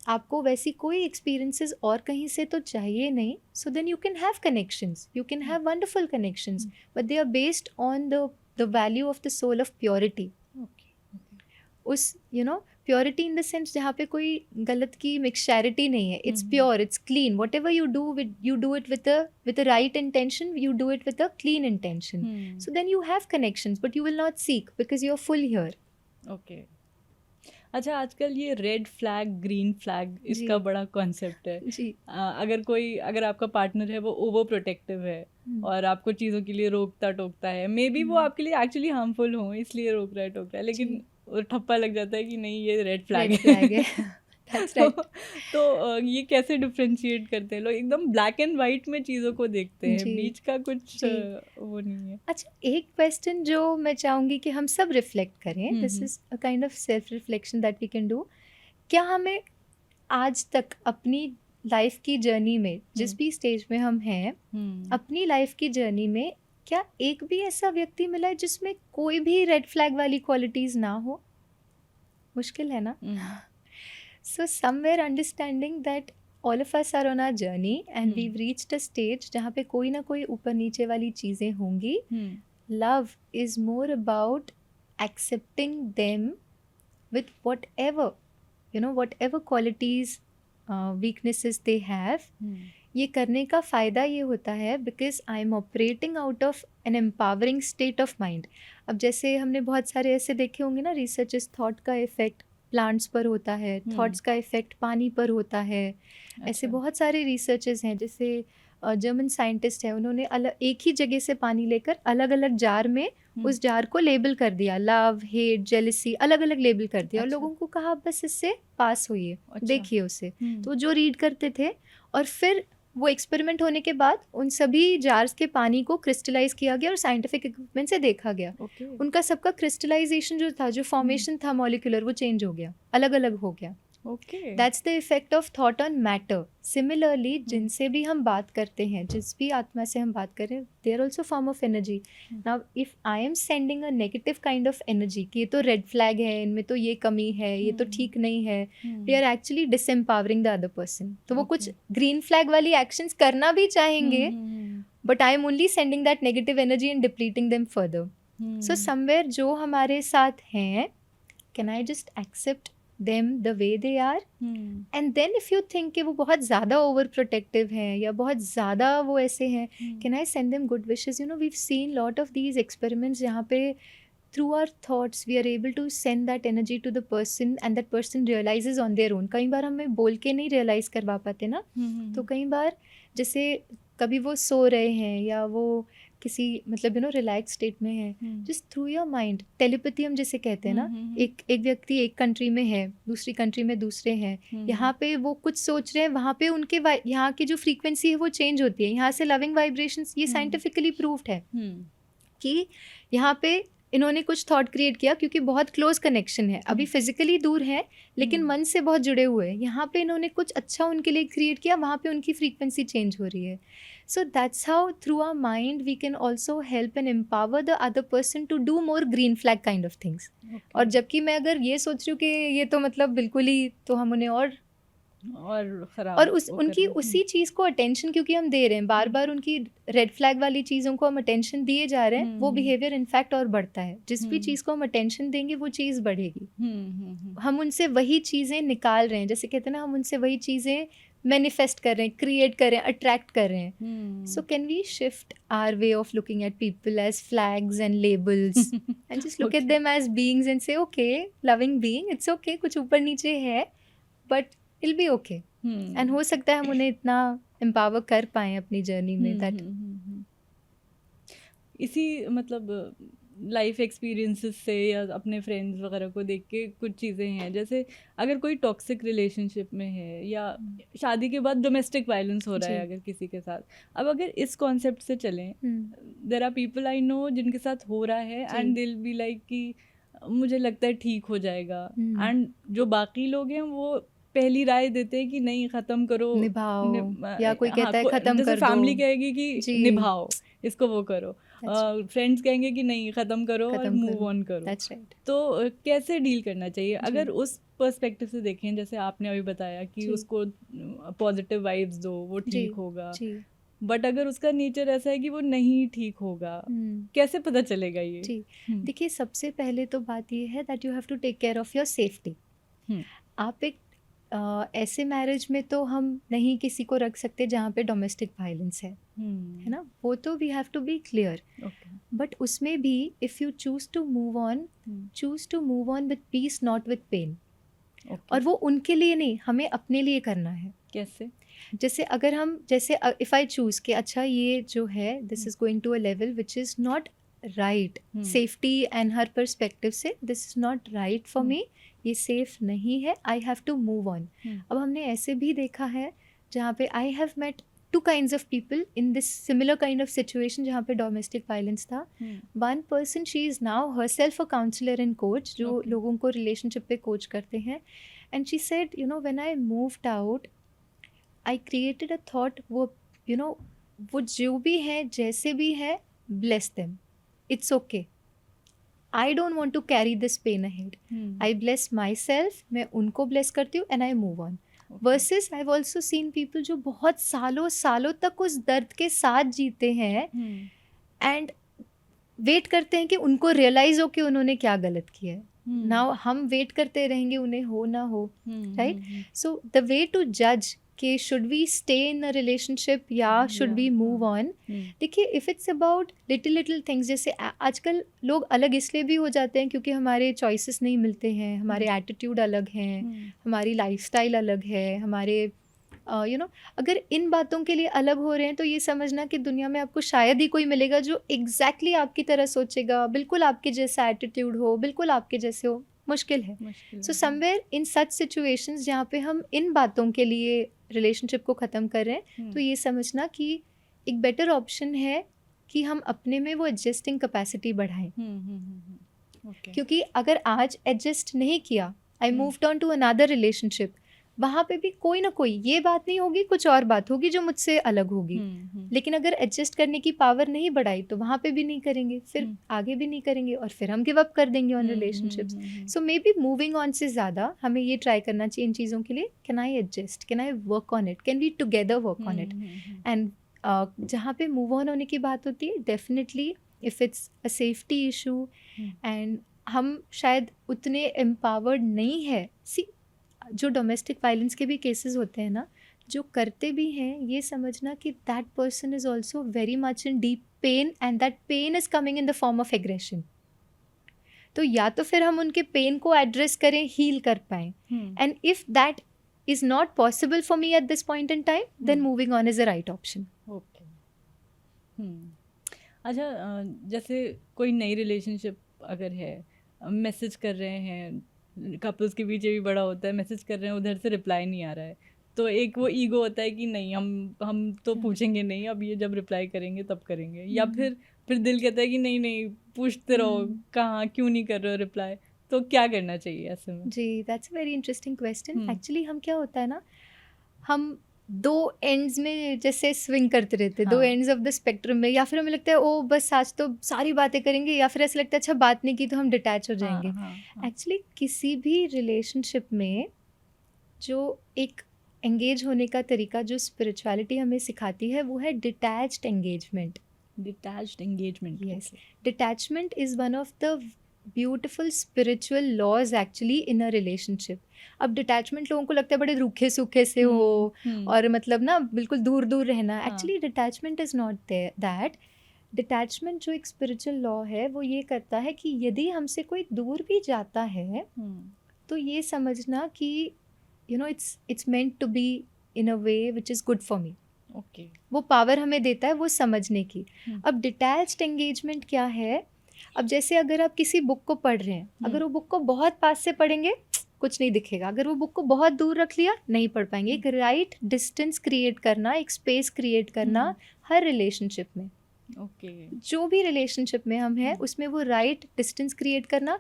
आपको वैसी कोई एक्सपीरियंसेस और कहीं से तो चाहिए नहीं. So then you can have connections, you can have wonderful connections, but they are based on the value of the soul of purity. उस प्योरिटी इन द सेंस जहाँ पे कोई गलत की मिक्सचैरिटी नहीं है. It's pure, it's clean. Whatever you do it with a right intention, you do it with a clean intention. So then you have connections, but you will not seek because you are full here. Okay. अच्छा, आजकल ये रेड फ्लैग ग्रीन फ्लैग इसका बड़ा कॉन्सेप्ट है जी. अगर आपका पार्टनर है वो ओवर प्रोटेक्टिव है और आपको चीज़ों के लिए रोकता टोकता है, मे बी वो आपके लिए एक्चुअली हार्मफुल हो इसलिए रोक रहा है टोक रहा है, लेकिन ठप्पा लग जाता है कि नहीं ये रेड फ्लैग है. That's right. तो ये कैसे डिफरेंशिएट करते हैं लोग? एकदम ब्लैक एंड वाइट में चीज़ों को देखते हैं, बीच का कुछ वो नहीं है. अच्छा, एक क्वेश्चन जो मैं चाहूँगी कि हम सब रिफ्लेक्ट करें, this is a kind of self reflection that we can do. क्या हमें आज तक अपनी लाइफ की जर्नी में, जिस भी स्टेज में हम हैं, अपनी लाइफ की जर्नी में क्या एक भी ऐसा व्यक्ति मिला है जिसमें कोई भी रेड फ्लैग वाली क्वालिटीज़ ना हो? मुश्किल है ना? So somewhere understanding that all of us are on our journey and we've reached a stage जहाँ पे कोई ना कोई ऊपर नीचे वाली चीज़ें होंगी. Love is more about accepting them with whatever qualities, weaknesses they have. ये करने का फ़ायदा ये होता है because I am operating out of an empowering state of mind. अब जैसे हमने बहुत सारे ऐसे देखे होंगे ना रिसर्चेस, थॉट का इफ़ेक्ट प्लांट्स पर होता है, थॉट्स का इफ़ेक्ट पानी पर होता है. ऐसे बहुत सारे रिसर्चेस हैं. जैसे जर्मन साइंटिस्ट है, उन्होंने एक ही जगह से पानी लेकर अलग अलग जार में उस जार को लेबल कर दिया, लव, हेट, जेलसी, अलग अलग लेबल कर दिया. और लोगों को कहा बस इससे पास होइए, देखिए उसे. तो जो रीड करते थे, और फिर वो एक्सपेरिमेंट होने के बाद उन सभी जार्स के पानी को क्रिस्टलाइज किया गया और साइंटिफिक इक्विपमेंट से देखा गया. उनका सबका क्रिस्टलाइजेशन जो था, जो फॉर्मेशन था मॉलिक्यूलर, वो चेंज हो गया, अलग अलग हो गया. That's the effect of thought on matter. Similarly जिनसे भी हम बात करते हैं, जिस भी आत्मा से हम बात करें, they are also form of energy. Now if I am sending a negative kind of energy कि ये तो रेड फ्लैग है, इनमें तो ये कमी है, ये तो ठीक नहीं है, we are actually disempowering the other person. तो वो कुछ ग्रीन फ्लैग वाली एक्शंस करना भी चाहेंगे, but I am only sending that negative energy and depleting them further. So somewhere जो हमारे साथ हैं, can I just accept them the way they are? And then if you think कि वो बहुत ज़्यादा over protective हैं या बहुत ज़्यादा वो ऐसे हैं, can I send them good wishes? We've seen lot of these experiments जहाँ पे through our thoughts we are able to send that energy to the person and that person realizes on their own. कई बार हमें बोल के नहीं realize करवा पाते ना. तो कई बार जैसे कभी वो सो रहे हैं या वो किसी रिलैक्स स्टेट में है, just through your mind, telepathy हम जैसे कहते हैं ना, एक व्यक्ति एक कंट्री में है, दूसरी कंट्री में दूसरे हैं, यहाँ पे वो कुछ सोच रहे हैं, वहाँ पे उनके यहाँ की जो फ्रीक्वेंसी है वो चेंज होती है, यहाँ से लविंग वाइब्रेशंस, ये साइंटिफिकली प्रूव्ड है कि यहाँ पे इन्होंने कुछ थॉट क्रिएट किया क्योंकि बहुत क्लोज कनेक्शन है, अभी फिजिकली दूर है लेकिन मन से बहुत जुड़े हुए हैं, यहाँ पे इन्होंने कुछ अच्छा उनके लिए क्रिएट किया, वहाँ पे उनकी फ्रीक्वेंसी चेंज हो रही है. So that's how through our mind we can also help and empower the other person to do more green flag kind of things. और जबकि मैं अगर ये सोच रही हूँ कि ये तो बिल्कुल ही, तो हम उन्हें और खराब और उनकी उसी चीज़ को अटेंशन क्योंकि हम दे रहे हैं, बार बार उनकी रेड फ्लैग वाली चीज़ों को हम अटेंशन दिए जा रहे हैं, वो बिहेवियर इनफैक्ट और बढ़ता है. जिस भी चीज़ को हम अटेंशन देंगे वो चीज़ बढ़ेगी. हम उनसे वही चीज़ें निकाल रहे हैं, जैसे कहते हैं ना, हम उनसे वही चीज़ें मैनिफेस्ट कर रहे हैं, क्रिएट कर रहे हैं, अट्रैक्ट कर रहे हैं. So can we shift our way of looking at people as flags and labels and just look at them as beings and say okay, loving being, it's okay, कुछ ऊपर नीचे है but it'll be okay. And हो सकता है हम उन्हें इतना एम्पावर कर पाएं अपनी जर्नी में. दैट इसी लाइफ एक्सपीरियंसेस से या अपने फ्रेंड्स वगैरह को देख के कुछ चीज़ें हैं, जैसे अगर कोई टॉक्सिक रिलेशनशिप में है या शादी के बाद डोमेस्टिक वायलेंस हो रहा है अगर किसी के साथ, अब अगर इस कॉन्सेप्ट से चलें, there are people I know जिनके साथ हो रहा है and they will be like कि मुझे लगता है ठीक हो जाएगा, एंड जो बाकी लोग हैं वो पहली राय देते हैं कि नहीं खत्म करो, निभाओ, या कोई कहता है खत्म जैसे कर दो, फैमिली कहेगी कि निभाओ इसको, वो करो, फ्रेंड्स कहेंगे कि नहीं खत्म करो और मूव ऑन करो। That's right. तो कैसे डील करना चाहिए अगर उस पर्सपेक्टिव से देखें, जैसे आपने अभी बताया कि उसको पॉजिटिव वाइब्स दो, वो ठीक होगा, बट अगर उसका नेचर ऐसा है कि वो नहीं ठीक होगा, कैसे पता चलेगा ये? देखिए, सबसे पहले तो बात ये है that you have to take care of your safety. आप एक ऐसे मैरिज में तो हम नहीं किसी को रख सकते जहाँ पे डोमेस्टिक वायलेंस है ना, वो तो we have to be clear. But उसमें भी if you choose to move on with peace, not with pain. और वो उनके लिए नहीं, हमें अपने लिए करना है। कैसे? जैसे अगर हम, जैसे इफ़ आई चूज़ कि अच्छा ये जो है this is going to a level which is not right, safety and her perspective से this is not right for me, ये सेफ नहीं है, I have to move on. अब हमने ऐसे भी देखा है जहाँ पे I have met two kinds of people in this similar kind of situation जहाँ पे डोमेस्टिक वायलेंस था। One person, she is now herself a counsellor and coach, जो लोगों को रिलेशनशिप पे कोच करते हैं, and she said you know when I moved out I created a thought, वो यू नो वो जो भी है जैसे भी है, bless them, it's okay, I don't want to carry this pain ahead. I bless myself, मैं उनको bless करती हूँ and I move on. Versus I've also seen people जो बहुत सालों सालों तक उस दर्द के साथ जीते हैं and वेट करते हैं कि उनको रियलाइज हो कि उन्होंने क्या गलत किया है। नाउ हम वेट करते रहेंगे उन्हें हो ना हो, right? So the way to जज कि should we stay in a relationship या शुड वी मूव ऑन, देखिए if it's about little things, जैसे आजकल लोग अलग इसलिए भी हो जाते हैं क्योंकि हमारे चॉइसेस नहीं मिलते हैं, हमारे एटीट्यूड अलग हैं, हमारी लाइफस्टाइल अलग है, हमारे यू नो अगर इन बातों के लिए अलग हो रहे हैं तो ये समझना कि दुनिया में आपको शायद ही कोई मिलेगा जो एग्जैक्टली आपकी तरह सोचेगा, बिल्कुल आपके जैसा एटीट्यूड हो, बिल्कुल आपके जैसे हो, मुश्किल है। So somewhere in such situations जहाँ पे हम इन बातों के लिए रिलेशनशिप को ख़त्म कर रहे हैं, तो ये समझना कि एक बेटर ऑप्शन है कि हम अपने में वो एडजस्टिंग कैपेसिटी बढ़ाएं। क्योंकि अगर आज एडजस्ट नहीं किया, I moved on to another relationship, वहाँ पे भी कोई ना कोई ये बात नहीं होगी, कुछ और बात होगी जो मुझसे अलग होगी। लेकिन अगर एडजस्ट करने की पावर नहीं बढ़ाई तो वहाँ पे भी नहीं करेंगे, फिर आगे भी नहीं करेंगे और फिर हम गिव अप कर देंगे on relationships. So may be moving on से ज़्यादा हमें ये ट्राई करना चाहिए इन चीज़ों के लिए, can I adjust, can I work on it, can we together work on it. And जहाँ पे मूव ऑन होने की बात होती है, definitely if it's a safety issue and हम शायद उतने एम्पावर्ड नहीं है, सी जो डोमेस्टिक वायलेंस के भी केसेस होते हैं ना, जो करते भी हैं, ये समझना कि that person is also very much in deep pain and that pain is coming in the form of aggression. तो या तो फिर हम उनके पेन को एड्रेस करें, हील कर पाएँ, and if that is not possible for me at this point in time, then moving on is a right option. Okay. अच्छा, जैसे कोई नई रिलेशनशिप अगर है, मैसेज कर रहे हैं, कपल्स के बीच ये भी बड़ा होता है, मैसेज कर रहे हैं, उधर से रिप्लाई नहीं आ रहा है, तो एक वो ईगो होता है कि नहीं हम तो पूछेंगे नहीं, अब ये जब रिप्लाई करेंगे तब करेंगे, या फिर दिल कहता है कि नहीं पूछते रहो, कहाँ क्यों नहीं कर रहे हो रिप्लाई, तो क्या करना चाहिए ऐसे में? जी, that's a very interesting question. Actually हम क्या होता है ना, हम दो एंड्स में जैसे स्विंग करते रहते हैं, दो एंड्स ऑफ द स्पेक्ट्रम में, या फिर हमें लगता है ओ बस आज तो सारी बातें करेंगे, या फिर ऐसा लगता है अच्छा बात नहीं की तो हम डिटैच हो जाएंगे। एक्चुअली किसी भी रिलेशनशिप में जो एक एंगेज होने का तरीका जो स्पिरिचुअलिटी हमें सिखाती है वो है detached engagement. Detached engagement, yes, detachment is one of the beautiful spiritual laws actually in a relationship. अब डिटैचमेंट लोगों को लगता है बड़े रूखे सूखे से हो और मतलब ना बिल्कुल दूर दूर रहना, actually detachment is not that. Detachment जो एक स्पिरिचुअल लॉ है वो ये करता है कि यदि हमसे कोई दूर भी जाता है तो ये समझना कि you know it's meant to be in a way which is good for me. Okay, वो पावर हमें देता है वो समझने की। अब डिटैच्ड एंगेजमेंट क्या है अब जैसे अगर आप किसी बुक को पढ़ रहे हैं, अगर वो बुक को बहुत पास से पढ़ेंगे कुछ नहीं दिखेगा, अगर वो बुक को बहुत दूर रख लिया नहीं पढ़ पाएंगे. एक राइट डिस्टेंस क्रिएट करना, एक स्पेस क्रिएट करना हर रिलेशनशिप में, जो भी रिलेशनशिप में हम हैं उसमें वो राइट डिस्टेंस क्रिएट करना.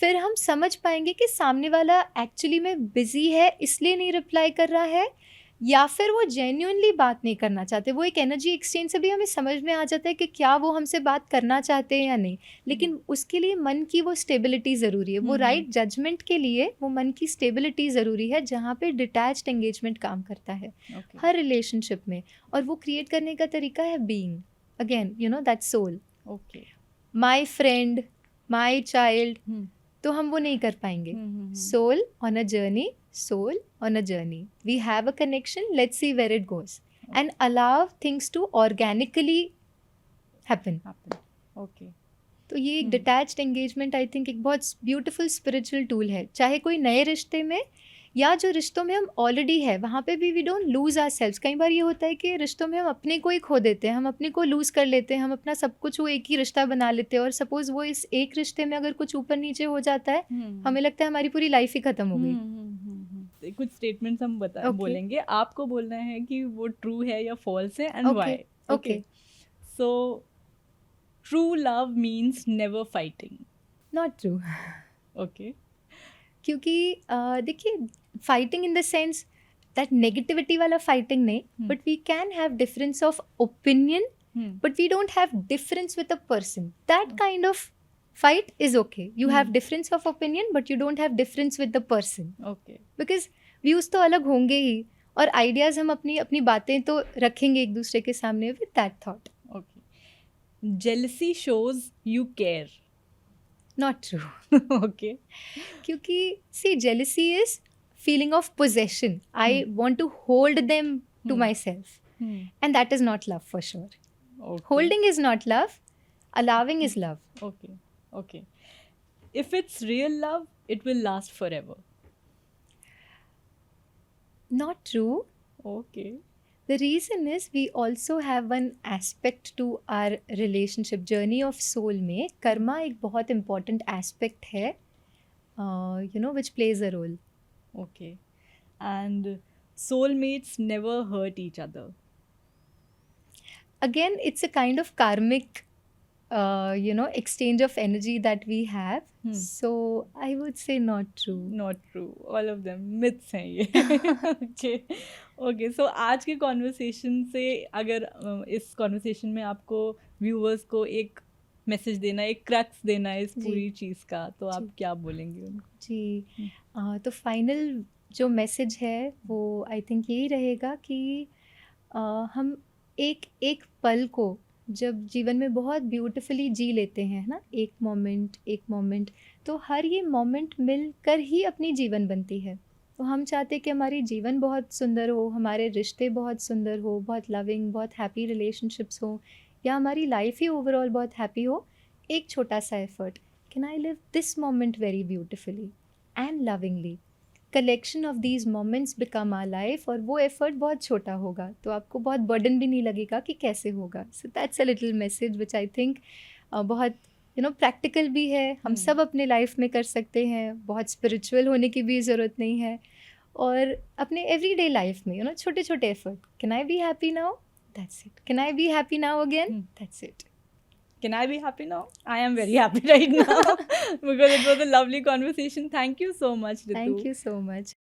फिर हम समझ पाएंगे कि सामने वाला एक्चुअली में बिजी है इसलिए नहीं रिप्लाई कर रहा है, या फिर वो जेन्युइनली बात नहीं करना चाहते. वो एक एनर्जी एक्सचेंज से भी हमें समझ में आ जाता है कि क्या वो हमसे बात करना चाहते हैं या नहीं. लेकिन उसके लिए मन की वो स्टेबिलिटी ज़रूरी है. वो राइट जजमेंट के लिए वो मन की स्टेबिलिटी ज़रूरी है, जहाँ पे डिटैच्ड एंगेजमेंट काम करता है हर रिलेशनशिप में. और वो क्रिएट करने का तरीका है being. Again you know that soul. My friend, my child, तो हम वो नहीं कर पाएंगे. Soul on a journey, soul on a journey. We have a connection, let's see where it goes. And allow things to organically happen. तो ये एक डिटैच्ड एंगेजमेंट आई थिंक एक बहुत ब्यूटीफुल स्पिरिचुअल टूल है. चाहे कोई नए रिश्ते में या जो रिश्तों में हम ऑलरेडी है वहाँ पे भी we don't lose ourselves. कई बार ये होता है कि रिश्तों में हम अपने को ही खो देते हैं, हम अपने को लूज़ कर लेते हैं, हम अपना सब कुछ वो एक ही रिश्ता बना लेते हैं. और सपोज वो इस एक रिश्ते में अगर कुछ ऊपर नीचे हो जाता है, हमें लगता है हमारी पूरी लाइफ ही खत्म हो गई. कुछ स्टेटमेंट्स हम बोलेंगे, आपको बोलना है कि वो ट्रू है या फॉल्स है and why. Okay, so true love means never fighting. Not true. Okay, क्योंकि देखिए fighting in the sense that negativity वाला फाइटिंग नहीं, but we can have difference of opinion, but we don't have difference with a person. That kind of fight is okay. You have difference of opinion but you don't have difference with the person. Okay. Because views तो अलग होंगे ही, और ideas हम अपनी बातें तो रखेंगे एक दूसरे के सामने with that thought. Okay. Jealousy shows you care. Not true. Okay. क्योंकि see jealousy is feeling of possession. I want to hold them to myself. And that is not love for sure. Okay. Holding is not love. Allowing is love. Okay. If it's real love, it will last forever. Not true. Okay. The reason is we also have one aspect to our relationship journey of soul में कर्मा एक बहुत important aspect है, which plays a role. Okay. And soulmates never hurt each other. Again, it's a kind of karmic exchange of energy that we have. So I would say not true. Not true. All of them myths हैं ये. Okay. So आज के conversation से अगर इस conversation में आपको viewers को एक मैसेज देना, एक क्रक्स देना है इस पूरी चीज़ का, तो आप क्या बोलेंगे उनको? जी, तो फाइनल जो मैसेज है वो आई थिंक यही रहेगा कि हम एक पल को जब जीवन में बहुत ब्यूटीफुली जी लेते हैं ना, एक मोमेंट, तो हर ये मोमेंट मिलकर ही अपनी जीवन बनती है. तो हम चाहते हैं कि हमारी जीवन बहुत सुंदर हो, हमारे रिश्ते बहुत सुंदर हो, बहुत लविंग, बहुत हैप्पी रिलेशनशिप्स हो, या हमारी लाइफ ही ओवरऑल बहुत हैप्पी हो. एक छोटा सा effort, can I live this moment very beautifully and lovingly. Collection of these moments become our life. और वो एफर्ट बहुत छोटा होगा तो आपको बहुत बर्डन भी नहीं लगेगा कि कैसे होगा. So that's a little message which I think बहुत प्रैक्टिकल भी है, हम सब अपने लाइफ में कर सकते हैं. बहुत स्पिरिचुअल होने की भी ज़रूरत नहीं है, और अपने एवरीडे लाइफ में छोटे छोटे effort. Can I be happy now? That's it. Can I be happy now again? That's it. Can I be happy now? I am very happy right now because it was a lovely conversation. Thank you so much, Ritu. Thank you so much.